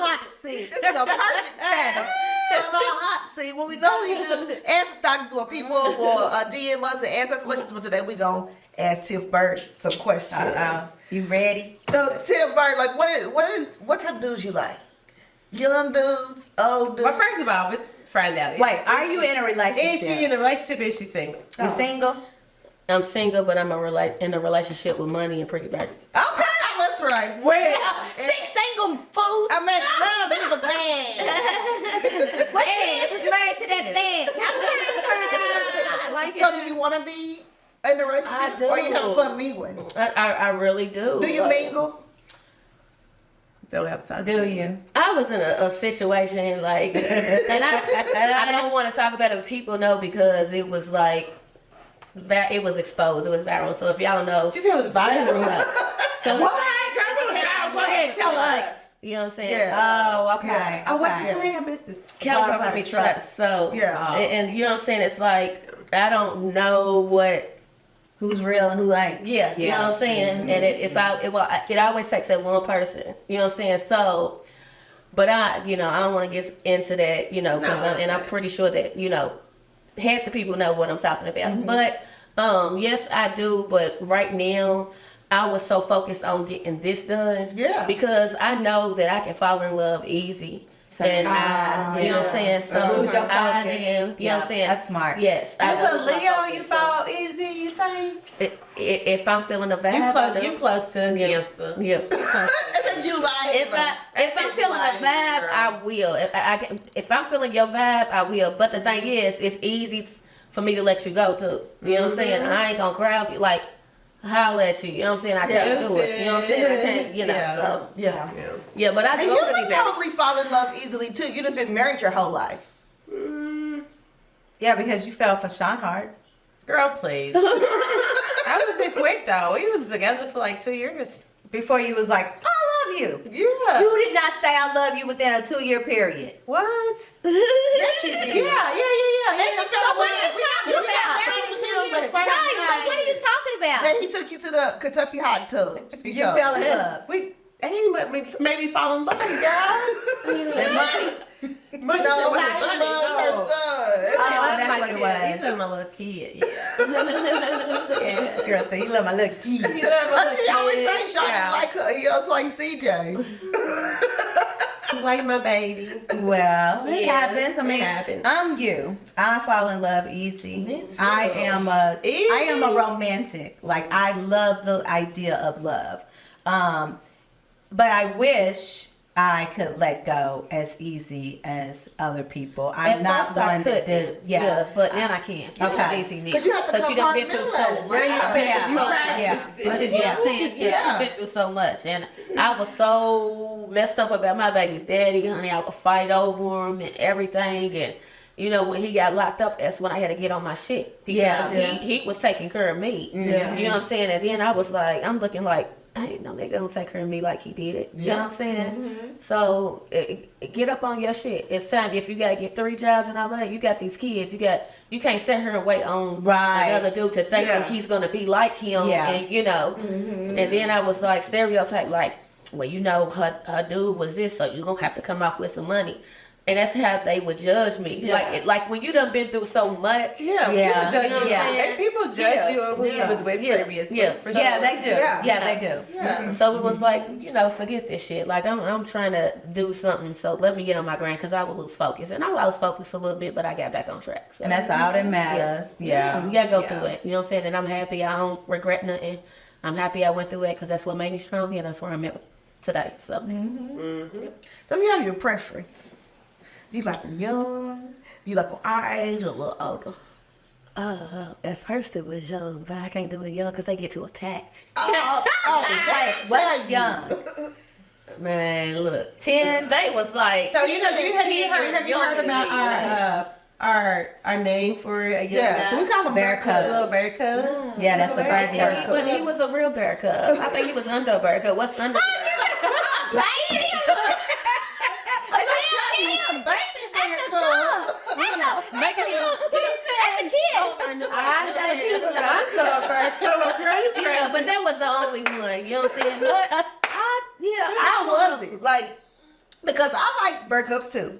hot seat. This is a perfect time for the hot seat. What we normally do, ask doctors what people will DM us and ask us questions. But today we gonna ask Tiff Bird some questions. You ready? So Tiff Bird, like, what type of dudes you like? Young dudes, old dudes. Well, first of all, let's find out. Wait, are you in a relationship? Is she in a relationship? Is she single? You single? I'm single, but I'm in a relationship with Money and Pretty Birdie. Okay, that's right. Well, she's single, fools. I mean, love is a bad. What she is married to that man. So do you want to be in a relationship? I do. Or you have fun mingling? I really do. Do you mingle? Don't have time. Do you? I was in a situation like, and I don't want to talk about it, but people know because it was like, it was exposed. It was viral. So if y'all know, She said it was viral. so Go ahead, tell us. you know what I'm saying? Yeah. Oh, okay. Yeah. Oh, what okay. you say? I missed this. California trust. So Yeah. and you know what I'm saying? It's like I don't know what. Who's real and who ain't? Yeah, you know what I'm saying? And it always takes that one person. You know what I'm saying? So, but I don't want to get into that, because I'm pretty sure that, half the people know what I'm talking about. But, yes, I do. But right now, I was so focused on getting this done. Yeah. Because I know that I can fall in love easy. And you know what I'm saying? So Who's your I focus? am, you know what I'm saying? That's smart. Yes. I As a lose my Leo, focus, you so- fall easy, you think? If I'm feeling the vibe, You close to a Cancer. yeah. You like If I'm feeling a vibe, I will. If I'm feeling your vibe, I will. But the thing is, it's easy for me to let you go too. You know what I'm saying? I ain't gonna cry if you like. holler at you. You know what I'm saying? I can't do it. You know what I'm saying? I can't, you know. Yeah. So Yeah. yeah, but I And do you really would married. probably fall in love easily too. You just been married your whole life. Yeah, because you fell for Sean Hart. Girl, please. That was been quick though. We was together for like 2 years. Before you was like, I love you. Yeah. You did not say I love you within a 2-year period. What? Yes, you did. Yeah. And she fell What are you talking about? Right, what are you talking about? Then he took you to the Kentucky hot tub. You fell in love. We ain't but we maybe fall in love, girl. Much No, as I it was love her funny, son. Oh, that's what it was. He's my little kid, yeah. This girl said, he love my little kid. He love my little She always kid. say Sean Yeah. like her. He was like CJ. He like my baby. Well, it Yeah, happens. I mean, it happens. I'm you. I fall in love easy. Me too. I am a romantic. Like I love the idea of love. But I wish I could let go as easy as other people. I'm At not first I one that couldn't. did. Yeah. But now I can. Okay. It's easy now. 'Cause you have to Because you done been through so compartmentalize. much. Yeah. I've been Yeah. through so much. Yeah. You know what I'm saying? Yeah. Yeah. I've been through so much. And I was so messed up about my baby's daddy, honey. I would fight over him and everything. And, you know, when he got locked up, that's when I had to get on my shit. Because Yeah. he was taking care of me. Yeah. You know what I'm saying? And then I was like, I'm looking like, I ain't no nigga gonna take care of me like he did. You know what I'm saying? So get up on your shit. It's time. If you gotta get 3 jobs in LA, you got these kids. You can't sit here and wait on Right. another dude to think Yeah. that he's gonna be like him. Yeah. And you know. And then I was like stereotype, like, well, you know, her dude was this, so you gonna have to come off with some money. And that's how they would judge me. Yeah. Like when you done been through so much. Yeah, Yeah. people judge You know what you. I'm saying? And people judge Yeah. you on who Yeah. you was with Yeah. previously. Yeah. For Yeah, sure. they do. Yeah. Yeah, they do. Yeah. So it was like, you know, forget this shit. Like I'm trying to do something, so let me get on my grind because I will lose focus, and I lost focus a little bit, but I got back on track. So And that's all that matters. Yeah. you gotta go Yeah. through it. You know what I'm saying? And I'm happy. I don't regret nothing. I'm happy I went through it because that's what made me strong, and that's where I'm at today. So So if you have your preference, do you like them young? Do you like them our age or a little older? at first it was young, but I can't do it young because they get too attached. That's What's young? Man, look, 10? they was like. So you know, have you heard younger about than me, our name for a young Yeah, so we guy? call them Bear cubs. Little bear cubs. Yeah, that's the And bear he, but he was a real bear cub. I think he was under a bear cub. What's under? Making him. That's a kid. Yeah, but that was the only one. You know what I'm saying? But How was it? Like, because I like bear cubs too.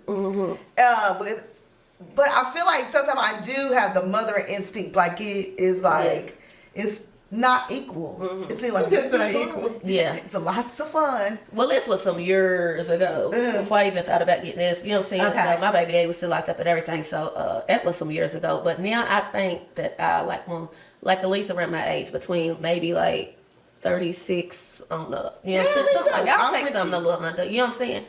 But I feel like sometimes I do have the mother instinct. Like it is like it's not equal. It seems like It's not equal. Yeah. It's a lots of fun. Well, this was some years ago before I even thought about getting this. You know what I'm saying? Okay. So my baby daddy was still locked up and everything. So that was some years ago. But now I think that I like one, like at least around my age, between maybe like 36 on up. You know what I'm saying? me So like, too. I'll I'm take with something you. a little under. You know what I'm saying?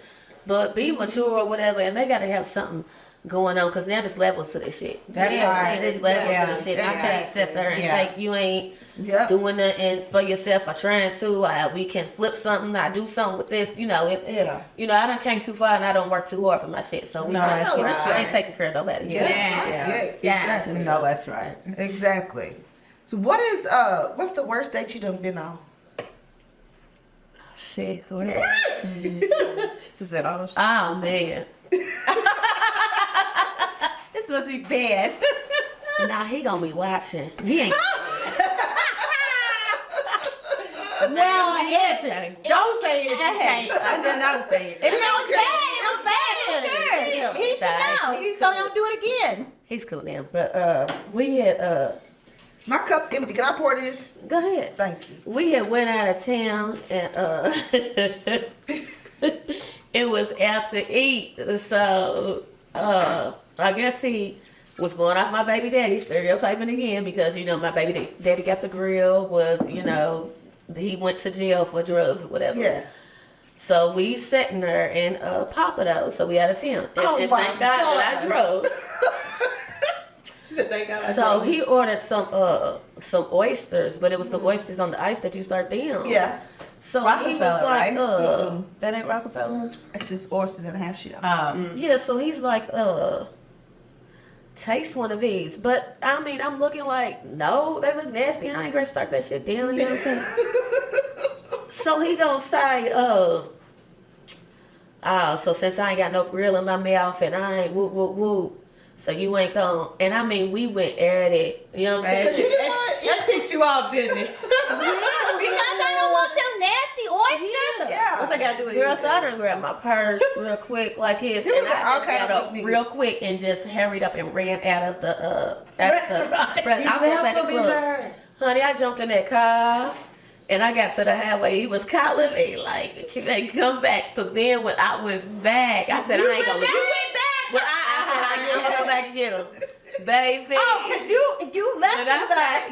But be mature or whatever, and they got to have something going on because now there's levels to this shit. That's You know what I'm right. saying? There's levels Yeah. to this shit. I can't sit there and Yeah. take you ain't Yep. doing nothing for yourself or trying to. We can flip something. I do something with this. You know, Yeah. you know, I done came too far and I don't work too hard for my shit. So we No, I that's know right. I ain't taking care of nobody. Yeah. Yeah. Exactly. No, that's right. Exactly. So what's the worst date you done been on? Shit. She said, "Oh, Oh man. This must be bad. Now he gonna be watching. He ain't. Well, yes. don't say it. You can't." And then I was saying, If it was bad, it was bad. Sure. He should know. So don't do it again. He's cool now. But we had My cup's empty. Can I pour this? go ahead. Thank you. We had went out of town and it was out to eat. So I guess he was going off my baby daddy, stereotyping again because you know my baby daddy got the grill, was you know he went to jail for drugs, whatever. Yeah. So we sitting there in Papado, so we out of town. And, Oh and my thank God that I gosh. drove. said, thank God I So drove. he ordered some oysters, but it was the oysters on the ice that you start down. Yeah. So he was Rockefeller, like, right? That ain't Rockefeller. It's just oysters and half shell. yeah. So he's like, taste one of these. But I mean, I'm looking like, no, they look nasty. I ain't gonna start that shit down. You know what I'm saying? So he gonna say, so since I ain't got no grill in my mouth and I ain't whoop whoop whoop. So you ain't gonna, and I mean, we went at it. You know what I'm saying? That ticked you off, didn't it? Because I don't want your nasty oyster. Yeah. What's I gotta do with Girl, it? so I done grabbed my purse real quick like this, and I just got up real quick and just hurried up and ran out of the Restaurant. I was at the club. Honey, I jumped in that car. And I got to the highway. He was calling me like, "She may come back." So then when I went back, I said, "I ain't gonna." You went back. But I said, "I ain't gonna go back and get him, baby." Oh, because you left And I him said,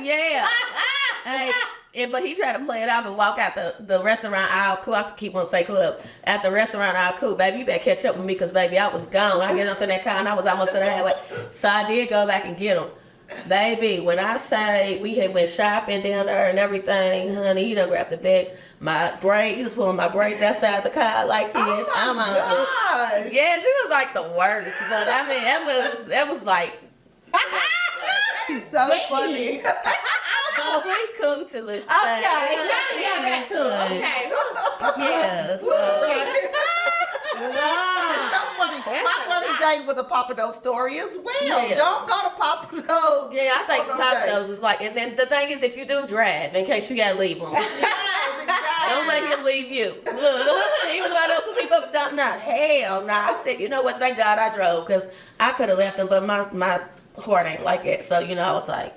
"Yeah." But he tried to play it off and walk out the restaurant aisle. Cool, I could keep on say club at the restaurant aisle. Cool, baby, you better catch up with me because baby, I was gone. I get up in that car and I was almost to the highway. So I did go back and get him. Baby, when I say we had went shopping down there and everything, honey, he done grabbed the bag, my braid, he was pulling my braids outside the car like this. Oh my gosh. Yes, it was like the worst, but I mean, that was like, So funny. oh, we cool to this Okay, yeah, cool. Okay. Yeah, so. So funny. My funny day was a Papa Do's story as well. Yeah. Don't go to Papa Do's. Yeah, I think on Top those Those is like, and then the thing is, if you do drive, in case you gotta leave them, days. Yes, exactly. don't let him leave you. Even though those people don't, nah, hell nah. I said, you know what? Thank God I drove because I could have left him, but my heart ain't like it. So you know, I was like,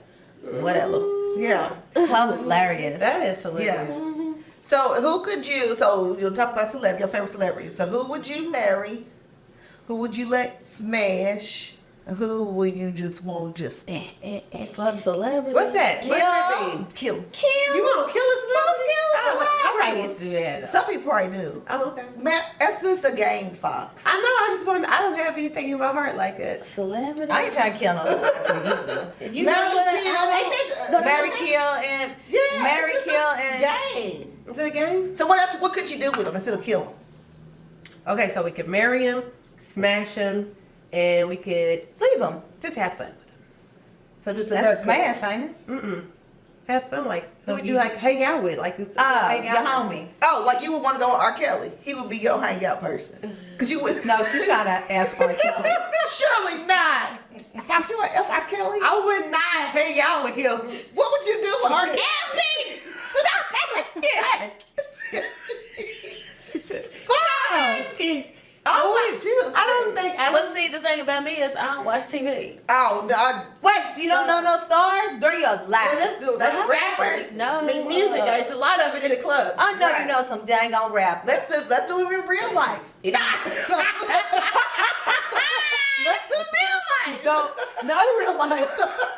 whatever. Yeah. Hilarious. That is hilarious. Yeah. So who could you? So you'll talk about your favorite celebrity. So who would you marry? Who would you let smash? And who would you just want just For celebrity. What's that? Kill. kill? You want to kill a celebrity? kill a I probably used to do that. Some people probably do. Oh, okay. Man, that's just a game, Fox. I know. I just want. I don't have anything in my heart like that. Celebrity? I ain't trying to kill no celebrity. You know Mary what? Kill. Mary Kill and Yeah, Mary it's Kill a and game. Is it a game? So what else? What could you do with him instead of kill him? Okay, so we could marry him, smash him, and we could leave them. just have fun. So just That's a smash, ain't it? Have fun. Like who So would you you- like hang out with? Like hang Your out homie. Oh, like you would want to go with R. Kelly. He would be your hangout person. Cause you would. No, she's trying to ask R. Kelly. Surely not. Fox, you want F. R. Kelly? I would not hang out with him. What would you do with R. Kelly? Stop asking. I don't think. But see, the thing about me is I don't watch TV. Oh, no. Wait, so you don't know no stars? Girl, you're lying. Let's do that. Rappers. No. Music. There's a lot of it in the club. I know Right. you know some dang on rap. Let's do it in real life. Let's do real life. Don't. Not real life.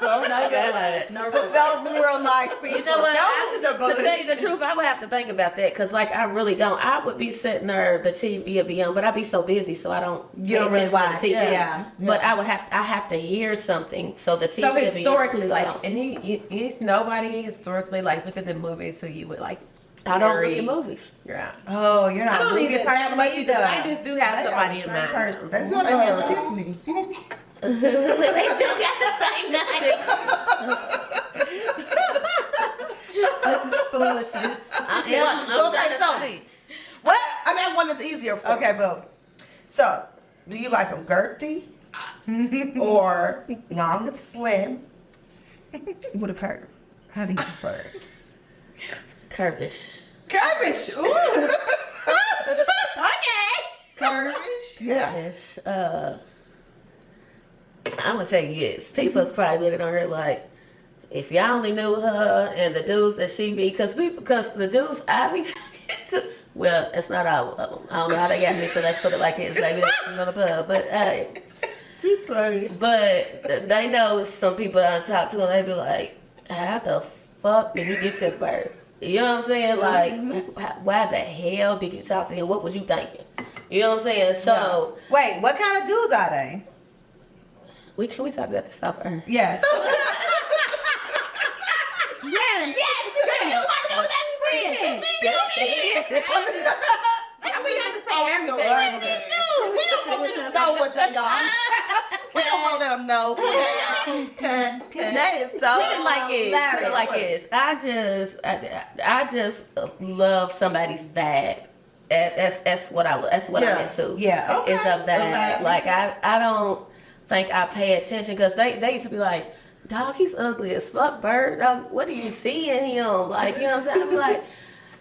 Oh my God. No, don't real life people. You know what? Don't listen to To bullets. tell you the truth, I would have to think about that because, like, I really don't. I would be sitting there, the TV would be on, but I'd be so busy, so I don't. You don't pay really attention watch. to the TV. Yeah. But I have to hear something, so the TV. So would be historically, on. like, and he's nobody historically like look at the movies, so you would like. I don't look marry- at movies. Yeah. Oh, you're I not don't movie even person have much either. either. I just do have somebody in mind. Person. That's what I have with Tiffany. They still got the same name. This is foolishness. I'm Okay, trying to so- think. What? I got one that's easier for Okay, you. boo. So, do you like them girthy or long and slim with a curve? How do you prefer it? Curvish. Curvish. Ooh. Okay. Curvish. Yeah. Yes. I'm gonna say yes. People's probably looking on her like, if y'all only knew her and the dudes that she be, because the dudes I be talking to, well, it's not all of them. I don't know how they got me, so let's put it like this. Maybe that's another pub, but She's funny. but they know some people that I talk to, and they be like, how the fuck did you get Tiff Bird? You know what I'm saying? Like, why the hell did you talk to him? What was you thinking? You know what I'm saying? So, Wait, what kind of dudes are they? We talk about this off air. Yes. Yes. You want to know that's friend. We have to say everything. We don't want them to know what they are. We don't want to let them know. That is so Put it like this. Put it like this. I just love somebody's vibe. That's what I'm into. Yeah. Okay. It's a vibe. Okay. Like I don't think I pay attention because they used to be like, dog, he's ugly as fuck, Bird. What do you see in him? Like, you know what I'm saying? I'm like,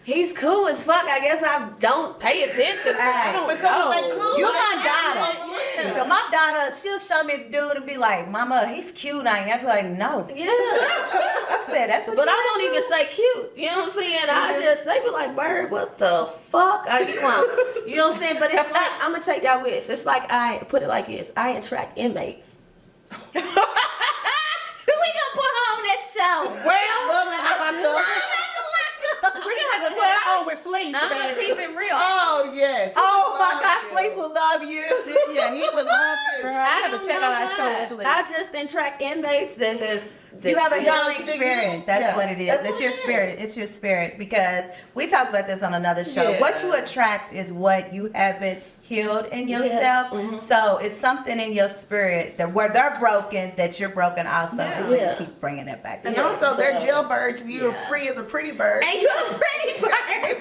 he's cool as fuck. I guess I don't pay attention to I don't Because know. they cool. You They my ain't daughter. gonna look at them. My daughter, she'll show me the dude and be like, Mama, he's cute. I be like, no. Yeah. I said, that's what But you I won't even say cute. You know what I'm saying? They be like, Bird, what the fuck are you on? You know what I'm saying? But it's like, I'm going to take y'all with this. It's like put it like this. I attract inmates. Who we gonna put her on that show? We're gonna have to put her on with Fleece, I'm going to baby. keep it real. Oh, yes. Oh my God, Fleece will love you. Yeah, he would love you. I have to check out our show with Fleece. I just attract inmates that is. You have a Yeah, healing you- spirit. That's yeah. what it is. That's It's what your it is. spirit. It's your spirit. Because we talked about this on another show. Yeah. What you attract is what you haven't healed in yourself. Mhm. So it's something in your spirit that where they're broken, that you're broken also. Yeah. And so Yeah. you keep bringing it back. And Yeah, also, they're so- jailbirds. You're free as a pretty bird. And you're a pretty bird. You're a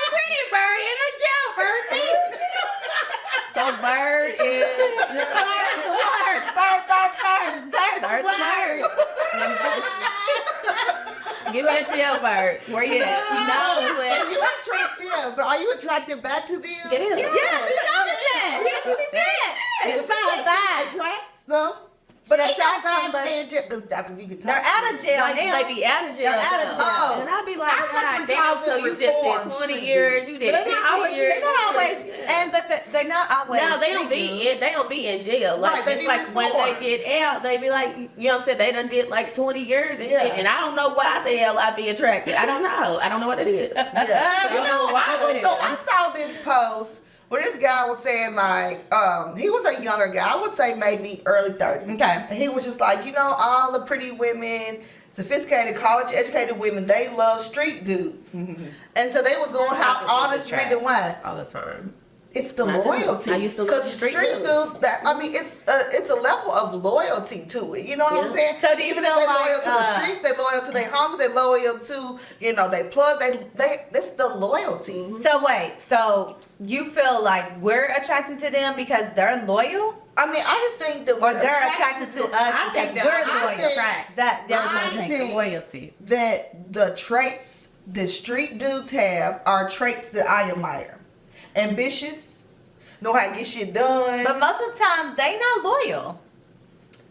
pretty bird and a jailbird. So Bird is. Bird's the word. Bird. Bird's the Bird's word. Give me a jailbird. Where you at? No, Are you attractive? But are you attractive back to them? yeah. Yeah, she told us that. Yes, she said. She's about that. Attract some. But She attract attract some, some, but after you can They're talk out to of them. jail Like, now. they be out of jail. They're out of now. jail. And I be like, I like God to damn, call so them you just did reformed 20 street years, you did They're 50 not always. years. They're not always. Yeah. But they're not always. No, they don't street be dudes. they don't be in jail. Like Right, they it's be like when reformed. they get out, they be like, you know what I'm saying? They done did like 20 years and Yeah. shit. And I don't know why the hell I be attracted. I don't know. I don't know what it is. Yeah. You know why? So I saw this post where this guy was saying like, he was a younger guy. I would say maybe early 30s. Okay. And he was just like, all the pretty women, sophisticated, college educated women, they love street dudes. And so they was going how all this reason why. All the time. It's the I do. loyalty. I used to love Because street dudes. it's a level of loyalty to it. You know what I'm Yeah. saying? So do you Even feel if they're like, loyal to the streets, they're loyal to their homes, they're loyal to, they plug, it's the loyalty. So wait. So you feel like we're attracted to them because they're loyal, I mean, I just think that or they're attracted to us I because think that we're I loyal? think- That's I what I think. think- Loyalty. that the traits that street dudes have are traits that I admire. Ambitious, know how to get shit done. But most of the time, they not loyal.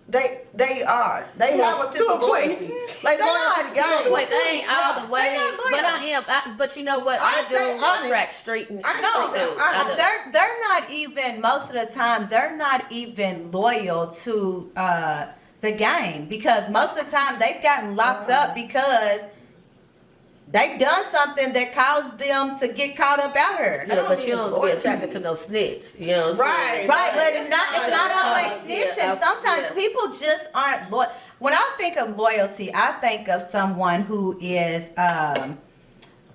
They are. They have a sense to a of point. loyalty. Like They're loyal to not. the game. Wait, they ain't all the way. They're not loyal. But I am. But you know what? I I'd say do honest. attract street I street know. dudes. I do. They're not even most of the time. They're not even loyal to the game because most of the time they've gotten locked up because they've done something that caused them to get caught up out here. Yeah, but you don't be attracted to no snitch. You know what I'm saying? Right, but it's not always Yeah, snitching. Sometimes yeah. people just aren't loyal. When I think of loyalty, I think of someone who is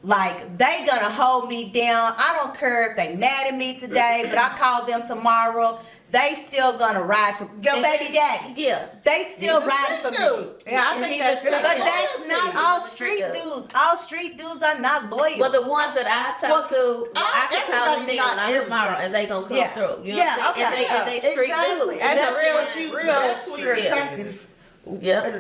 like they gonna hold me down. I don't care if they mad at me today, but I call them tomorrow. They still gonna ride for your And- baby daddy. Yeah. They still He's a riding for street me. dude. Yeah, I And think he's that's a good. But that's not all He's a street street dude. dudes. All street dudes are not loyal. Well, the ones that I talk to, I can call them everybody's now, not not tomorrow, everybody. and they gonna come Yeah. through. You know Yeah, what I'm saying? okay. And they street Exactly. dudes. And That's that's real what you street- that's what you're yeah.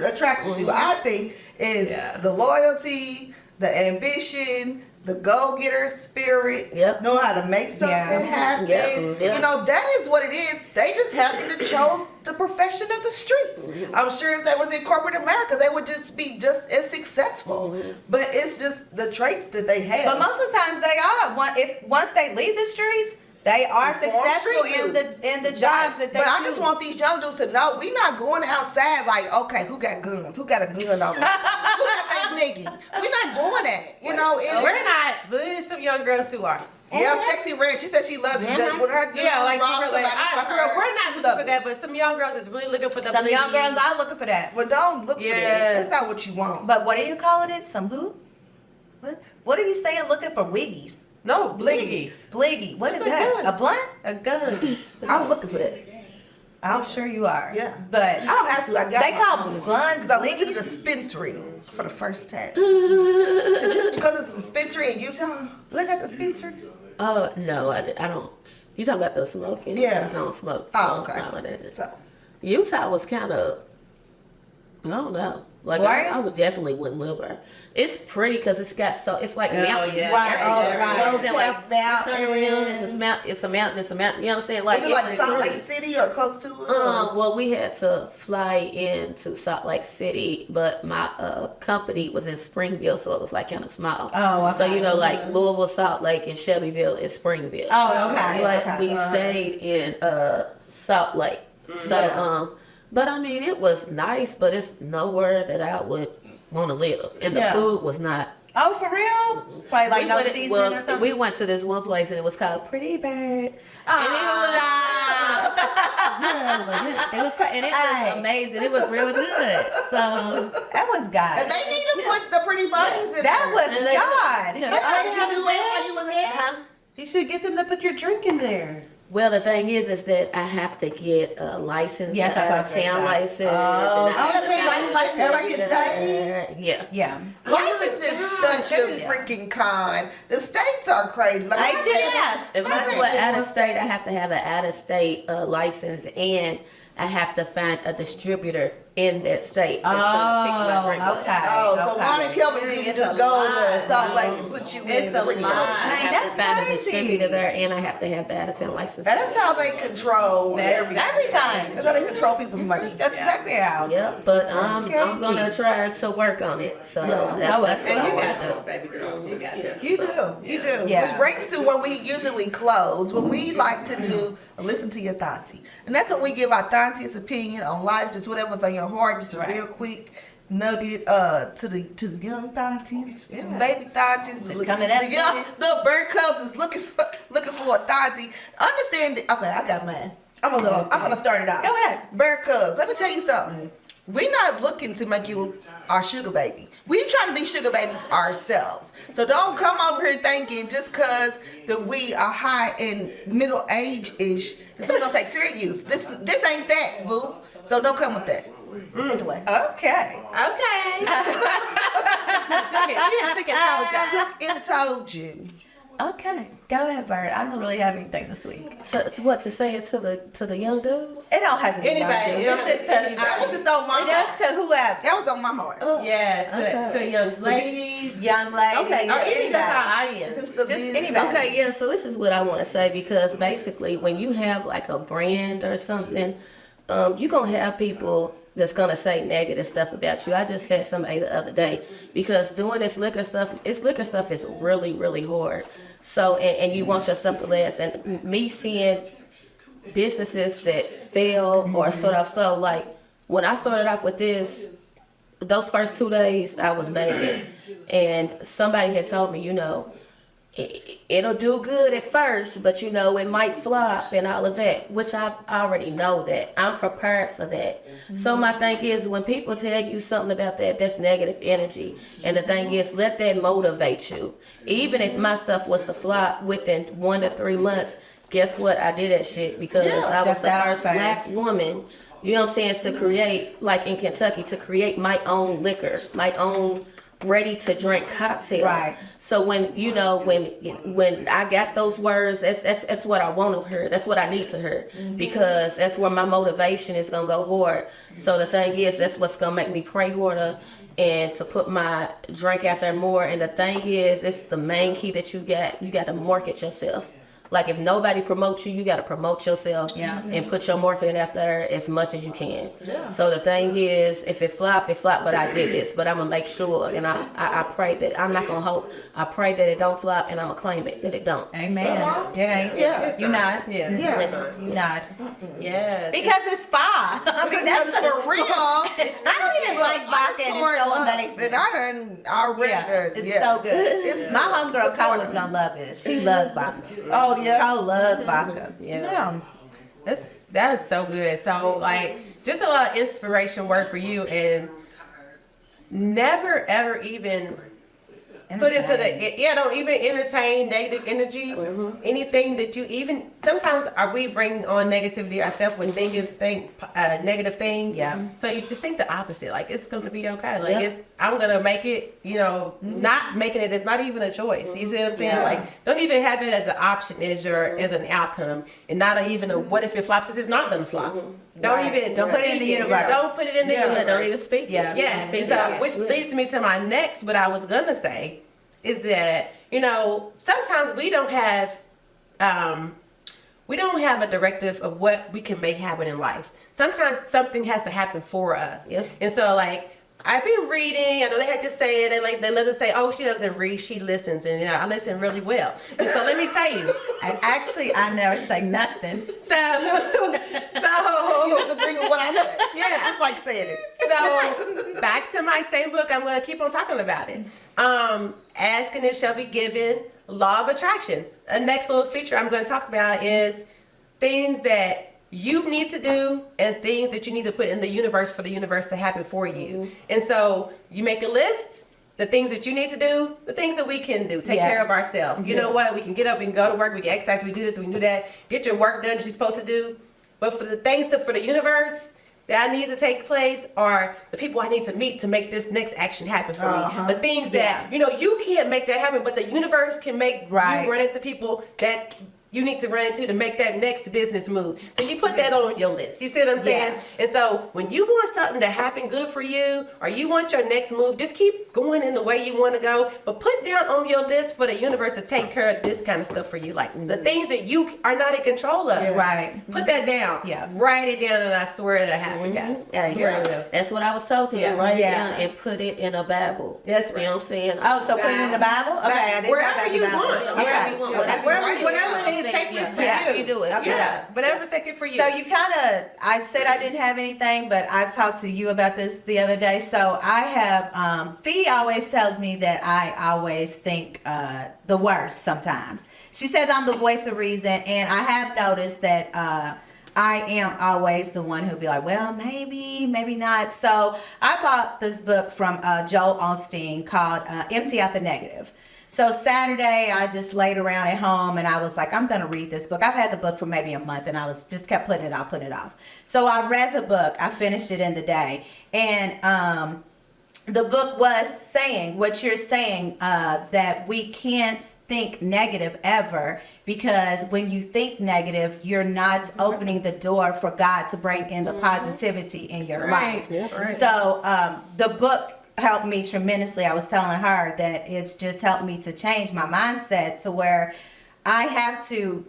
attracted to. I think is Yeah. the loyalty, the ambition, the go-getter spirit, Yep. know how to make something Yeah. happen. Yep. Yep. That is what it is. They just happen to chose the profession of the streets. I'm sure if they was in corporate America, they would just be just as successful. But it's just the traits that they have. But most of the times they are. Once they leave the streets, they are Reform successful street in the jobs that they But I choose. just want these young dudes to know we not going outside like, okay, who got guns? Who got a gun on them? Who got that bliggy? We're not doing that. We're not, but there's some young girls who are. Yeah, Sexy Red. She said she loved it. Mhm. With her dude, Yeah, like robbed for real, like, somebody for real, we're not looking Love for it. that, but some young girls is really looking for the Some young girls blingies. are looking for that. Well, don't look for that. Yes. That's not what you want. But what are you calling it? Some who? What? What are you saying looking for wiggies? No, blingies. Bliggy. What is It's a that? gun. A blunt? A gun. I'm looking for that. I'm sure you are. Yeah. But I don't have to. I got they my call own. guns 'Cause I went to the bliggies? dispensary for the first time. Did you go to the dispensary in Utah? Look at the dispensaries. Oh no, I don't. You talking about the smoking? Yeah. I don't smoke. Oh, okay. No, I didn't. So, Utah was kind of, I don't know. Like Right? I would definitely wouldn't live there. It's pretty because it's got it's like mountains. yeah. Right, Everything right. goes in, like, Mountains. turn around, it's a mountain. It's a mountain. It's a mountain. You know what I'm saying? Like was it like it's Salt pretty. Lake City or close to it? Well, we had to fly into Salt Lake City, but my company was in Springville, so it was like kind of small. Oh, okay. So you know, like Louisville, Salt Lake, and Shelbyville is Springville. Oh, okay. But okay. we stayed in Salt Lake. So, Yeah. but I mean, it was nice, but it's nowhere that I would want to live. And the Yeah. food was not. Oh, for real? Probably like we no went- seasoning well, or something? we went to this one place and it was called Pretty Bird. It was and it Hey. was amazing. It was real good. So That was God. And they need to put the Pretty Birdies in That there. was And they- God. Yeah. Yeah, did you do that while you were there? huh? You should get them to put your drink in there. Well, the thing is that I have to get a license, Yes, that's what I was town gonna license. Oh, and I so you have to like everybody get can it. Yeah. Yeah. License is such a freaking con. The states are crazy. Like, I my did dad- that. If my I do dad an did out one of state, I have to have an out of state license, and I have to find a distributor in that state that's gonna pick my drink up. okay. Oh, so okay. Juan and Kelvin, you It's just a go lot. to Salt Lake and put you It's in. a Pretty lot. Bird. I have that's to find a crazy. distributor there, and I have to have the out of town license. That's how they control everything. everything. That's how they control people's money. That's exactly how. Yeah, but I'm crazy. gonna try to work on it. So that's Oh, what that's I And you want got to do. this, baby girl. You got this. You do, you do. Yeah. Which brings to where we usually close. What we like to do, listen to your Thauntie. And that's when we give our Thauntie's opinion on life, just whatever's on your heart, just a Right. real quick nugget to the young Thaunties, to the baby Thaunties, coming up the young, next. the bird cubs is looking for a Thauntie. Understand that, okay, I got mine. I'm gonna start it out. Go ahead. Bird cubs, let me tell you something. We're not looking to make you our sugar baby. We trying to be sugar babies ourselves. So don't come over here thinking just cause that we are high in middle age-ish that we don't take care of you. This ain't that, boo. So don't come with that. Anyway. Okay. Okay. She Took and told you. Okay. Go ahead, Bird. I don't really have anything this week. So it's what to say it to the young dudes? It don't have to be Anybody. about you. It's It's just to, That was just on my heart. just to whoever. That was on my heart. Yeah, to young ladies. Young lady. Okay, Or even just anybody. our audience. Just, a Just business. anybody. Okay, yeah, so this is what I want to say because basically when you have like a brand or something, you're going to have people that's going to say negative stuff about you. I just had somebody the other day because doing this liquor stuff is really, really hard. So, and you want your stuff to last. And me seeing businesses that fail or start off slow, like when I started off with this, those first 2 days I was banging. And somebody had told me, it'll do good at first, but it might flop and all of that, which I already know that. I'm prepared for that. So my thing is when people tell you something about that's negative energy. And the thing is, let that motivate you. Even if my stuff was to flop within 1 to 3 months, guess what? I did that shit because I was that's the that first fact. black woman, you know what I'm saying, to create, like in Kentucky, to create my own liquor, my own ready to drink cocktail. Right. So when when I got those words, that's what I want to hear. That's what I need to hear because that's where my motivation is gonna go hard. So the thing is, that's what's gonna make me pray harder and to put my drink out there more. And the thing is, it's the main key that you got to market yourself. Like if nobody promotes you, you got to promote yourself and put your marketing out there as much as you can. Yeah. So the thing is, if it flop, but I did this. But I'm going to make sure, and I pray that I'm not going to hope. I pray that it don't flop, and I'm going to claim it that it don't. Amen. Yeah. You not. Yeah. You not. Yes. Because it's spa. I mean, that's for real. I don't even like vodka, and it's so amazing. And I done already. It's so good. It's my homegirl Cola's gonna love it. She loves vodka. Oh yeah. Cola loves vodka. Yeah. That is so good. So like, just a lot of inspiration word for you, and never ever even put into don't even entertain negative energy. Anything that you even sometimes we bring on negativity ourselves when negative things. Yeah. So you just think the opposite. Like it's gonna be okay. Like I'm gonna make it. Not making it is not even a choice. You see what I'm saying? Like don't even have it as an option as an outcome, and not even a what if it flops. It's not gonna flop. Don't put it in the universe. Don't put it in the universe. Don't even speak. Yes. So which leads me to my next. What I was gonna say is that sometimes we don't have a directive of what we can make happen in life. Sometimes something has to happen for us. Yep. And so like I've been reading. I know they had to say it. They love to say, "Oh, she doesn't read, she listens," and I listen really well. And so let me tell you, and actually, I never say nothing. So you have to bring what I say. Yeah, it's like saying it. So back to my same book. I'm going to keep on talking about it. Ask and it shall be given. Law of attraction. The next little feature I'm going to talk about is things that you need to do and things that you need to put in the universe for the universe to happen for you. And so you make a list, the things that you need to do, the things that we can do, take care of ourselves. You know what? We can get up, we can go to work, we can exercise, we do this, we can do that. Get your work done that you're supposed to do. But for the things for the universe that I need to take place are the people I need to meet to make this next action happen for me. The things that, you can't make that happen, but the universe can make you run into people that you need to run into to make that next business move. So you put that on your list. You see what I'm saying? And so when you want something to happen good for you, or you want your next move, just keep going in the way you want to go. But put down on your list for the universe to take care of this kind of stuff for you. Like the things that you are not in control of. Right. Put that down. Yeah. Write it down, and I swear it'll happen, guys. That's what I was told to do. Write it down and put it in a Bible. That's right. You know what I'm saying? Oh, so put it in the Bible? Okay. I didn't wherever you want. Wherever you want. Whatever it is sacred for you. You do it. Okay. Yeah. Whatever's sacred for you. So you I said I didn't have anything, but I talked to you about this the other day. So I have, Fee always tells me that I always think the worst sometimes. She says I'm the voice of reason, and I have noticed that I am always the one who'll be like, well, maybe not. So I bought this book from Joel Osteen called Empty Out the Negative. So Saturday, I just laid around at home and I was like, I'm going to read this book. I've had the book for maybe a month and I just kept putting it off. So I read the book. I finished it in the day. And the book was saying what you're saying, that we can't think negative ever, because when you think negative, you're not opening the door for God to bring in the positivity in your life. Right. So the book helped me tremendously. I was telling her that it's just helped me to change my mindset to where I have to,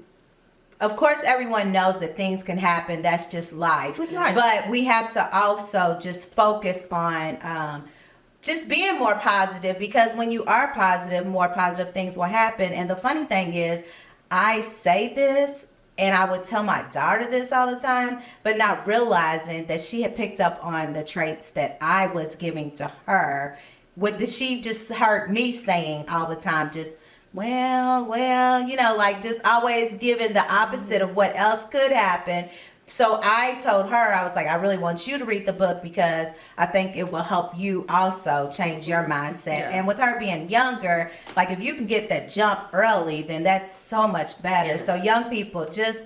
of course, everyone knows that things can happen. That's just life. But we have to also just focus on just being more positive, because when you are positive, more positive things will happen. And the funny thing is, I say this, and I would tell my daughter this all the time, but not realizing that she had picked up on the traits that I was giving to her. She just heard me saying all the time, just, well, like just always giving the opposite of what else could happen. So I told her, I was like, I really want you to read the book because I think it will help you also change your mindset. Yeah. And with her being younger, like if you can get that jump early, then that's so much better. Yes. So young people, just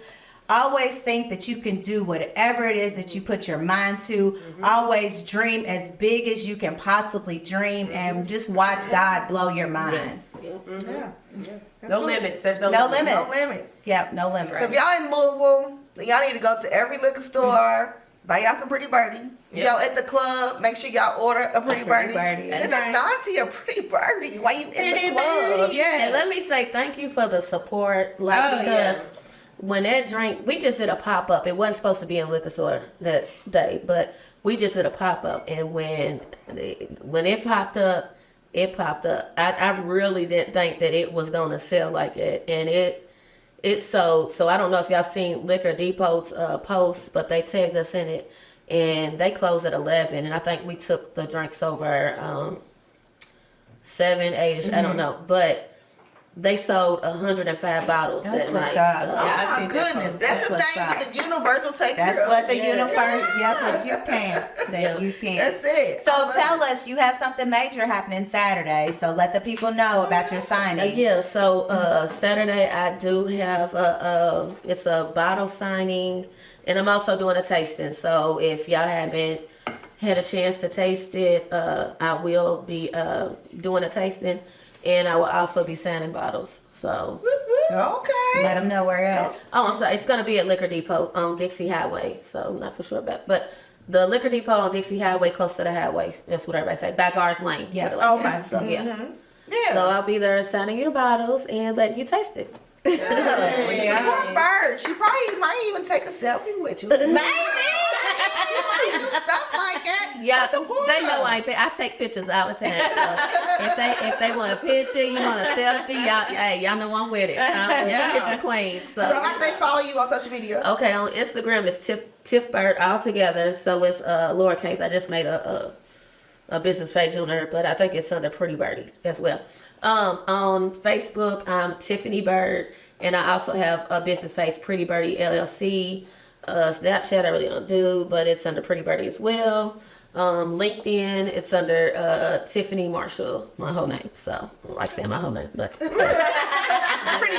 always think that you can do whatever it is that you put your mind to. Mm-hmm. Always dream as big as you can possibly dream, and just watch God blow your mind. Yes. Yeah. Mm-hmm. Yeah. No limits. There's no limits. No limits. Yep, no limits. So if y'all in Louisville, y'all need to go to every liquor store, Buy y'all some Pretty Birdie. Yep. Y'all at the club, make sure y'all order a Pretty Birdie. Birdie. Send a Thauntie a Pretty Birdie while you in Pretty the club. Birdie. Yeah. And let me say thank you for the support. Like, Oh, because yeah. when that drink, we just did a pop up. It wasn't supposed to be in liquor store that day, but we just did a pop up. And when it popped up, it popped up. I really didn't think that it was gonna sell like it, and it sold. So I don't know if y'all seen Liquor Depot's post, but they tagged us in it, and they closed at 11, and I think we took the drinks over 7, 8ish. I don't know, but they sold 105 bottles That's that what's night. up. So- Oh Yeah, I my think that goodness, post- that's the what's thing up. that the universe will take That's care of. what the Yeah. universe, cause you can't. That you can't. That's it. I So love tell it. us, you have something major happening Saturday. So let the people know about your signing. Yeah, so Saturday I do have it's a bottle signing, and I'm also doing a tasting. So if y'all haven't had a chance to taste it, I will be doing a tasting, and I will also be signing bottles. So Okay. Let them know where you're at. I'm sorry, it's gonna be at Liquor Depot on Dixie Highway. So I'm not for sure about it, but the Liquor Depot on Dixie Highway, close to the highway. That's what everybody say. Backguards Lane. Yeah. put it like Okay. that. So yeah. Yeah. So I'll be there signing your bottles and letting you taste it. Support Bird. She probably might even take a selfie with you. Maybe. She might do something like that. Yeah, Support they know her. I take pictures all the time. So if they want a picture, you want a selfie, y'all know I'm with it. I'm Yeah. a picture queen. So how do they follow you on social media? Okay, on Instagram it's Tiff Bird all together. So it's lowercase. I just made a business page on there, but I think it's under Pretty Birdie as well. On Facebook, I'm Tiffany Bird, and I also have a business page, Pretty Birdie LLC. Snapchat I really don't do, but it's under Pretty Birdie as well. LinkedIn, it's under Tiffany Marshall, my whole name. So I don't like saying my whole name, but Pretty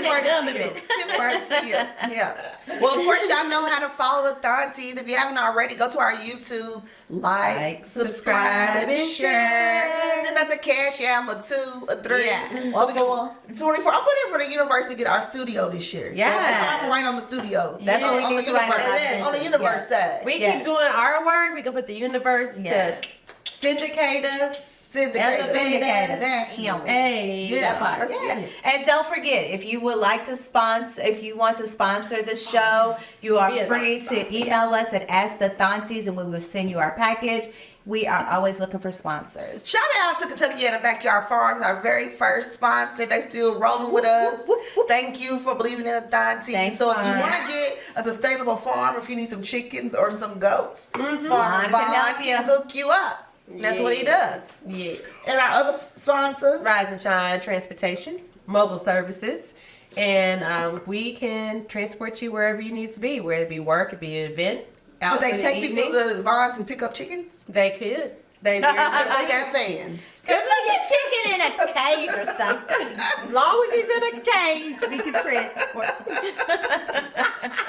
Bird to you. Tiff Bird to you. Yeah. Well, of course, y'all know how to follow the Thaunties. If you haven't already, go to our YouTube, like, subscribe, and share. Send us a cash app, a 2, a 3. Yeah. So we go 24. I'm putting for the universe to get our studio this year. Yes. I'm right on the studio. That's what we on need the to write universe. on our On the vision. universe side. We Yes. keep doing our work. We can put the universe Yes. to syndicate us. Syndicated. National. Hey, Yeah. that part. Let's get it. And don't forget, if you would like to sponsor, if you want to sponsor the show, you are Yes. free to email us at Ask the Thaunties, and we will send you our package. We are always looking for sponsors. Shout out to Kentucky and the Backyard Farms, our very first sponsor. They still rolling with us. Thank you for believing in the Thaunties. Thanks, So if you Vaughn. want to get a sustainable farm, if you need some chickens or some goats, Farmer Vaughn can Vaughn help can you. hook you up. That's what he does. Yeah. And our other sponsor, Rise and Shine Transportation, mobile services, and we can transport you wherever you need to be, whether it be work, it be an event, out do they for the take evening. people to Vaughn's to pick up chickens? They could. They Because they got fans. Cause we get chicken in a cage or something. as long as he's in a cage, we can transport.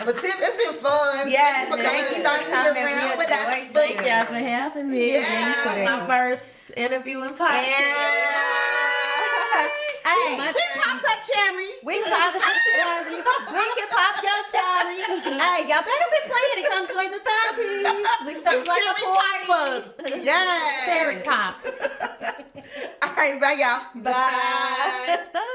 But Tiff, it's been fun. Yes, Thank thank you you for for coming coming. around We with us. enjoyed thank y'all for having me. Yeah. This is my first interview and podcast. Hey, My We popped our cherry. we pop your cherry. We can pop your cherry. Hey, y'all better be playing and come join the Thaunties. We sound like a Cherry party. poppers. Yeah. Cherry pop. All right, bye, y'all. Bye.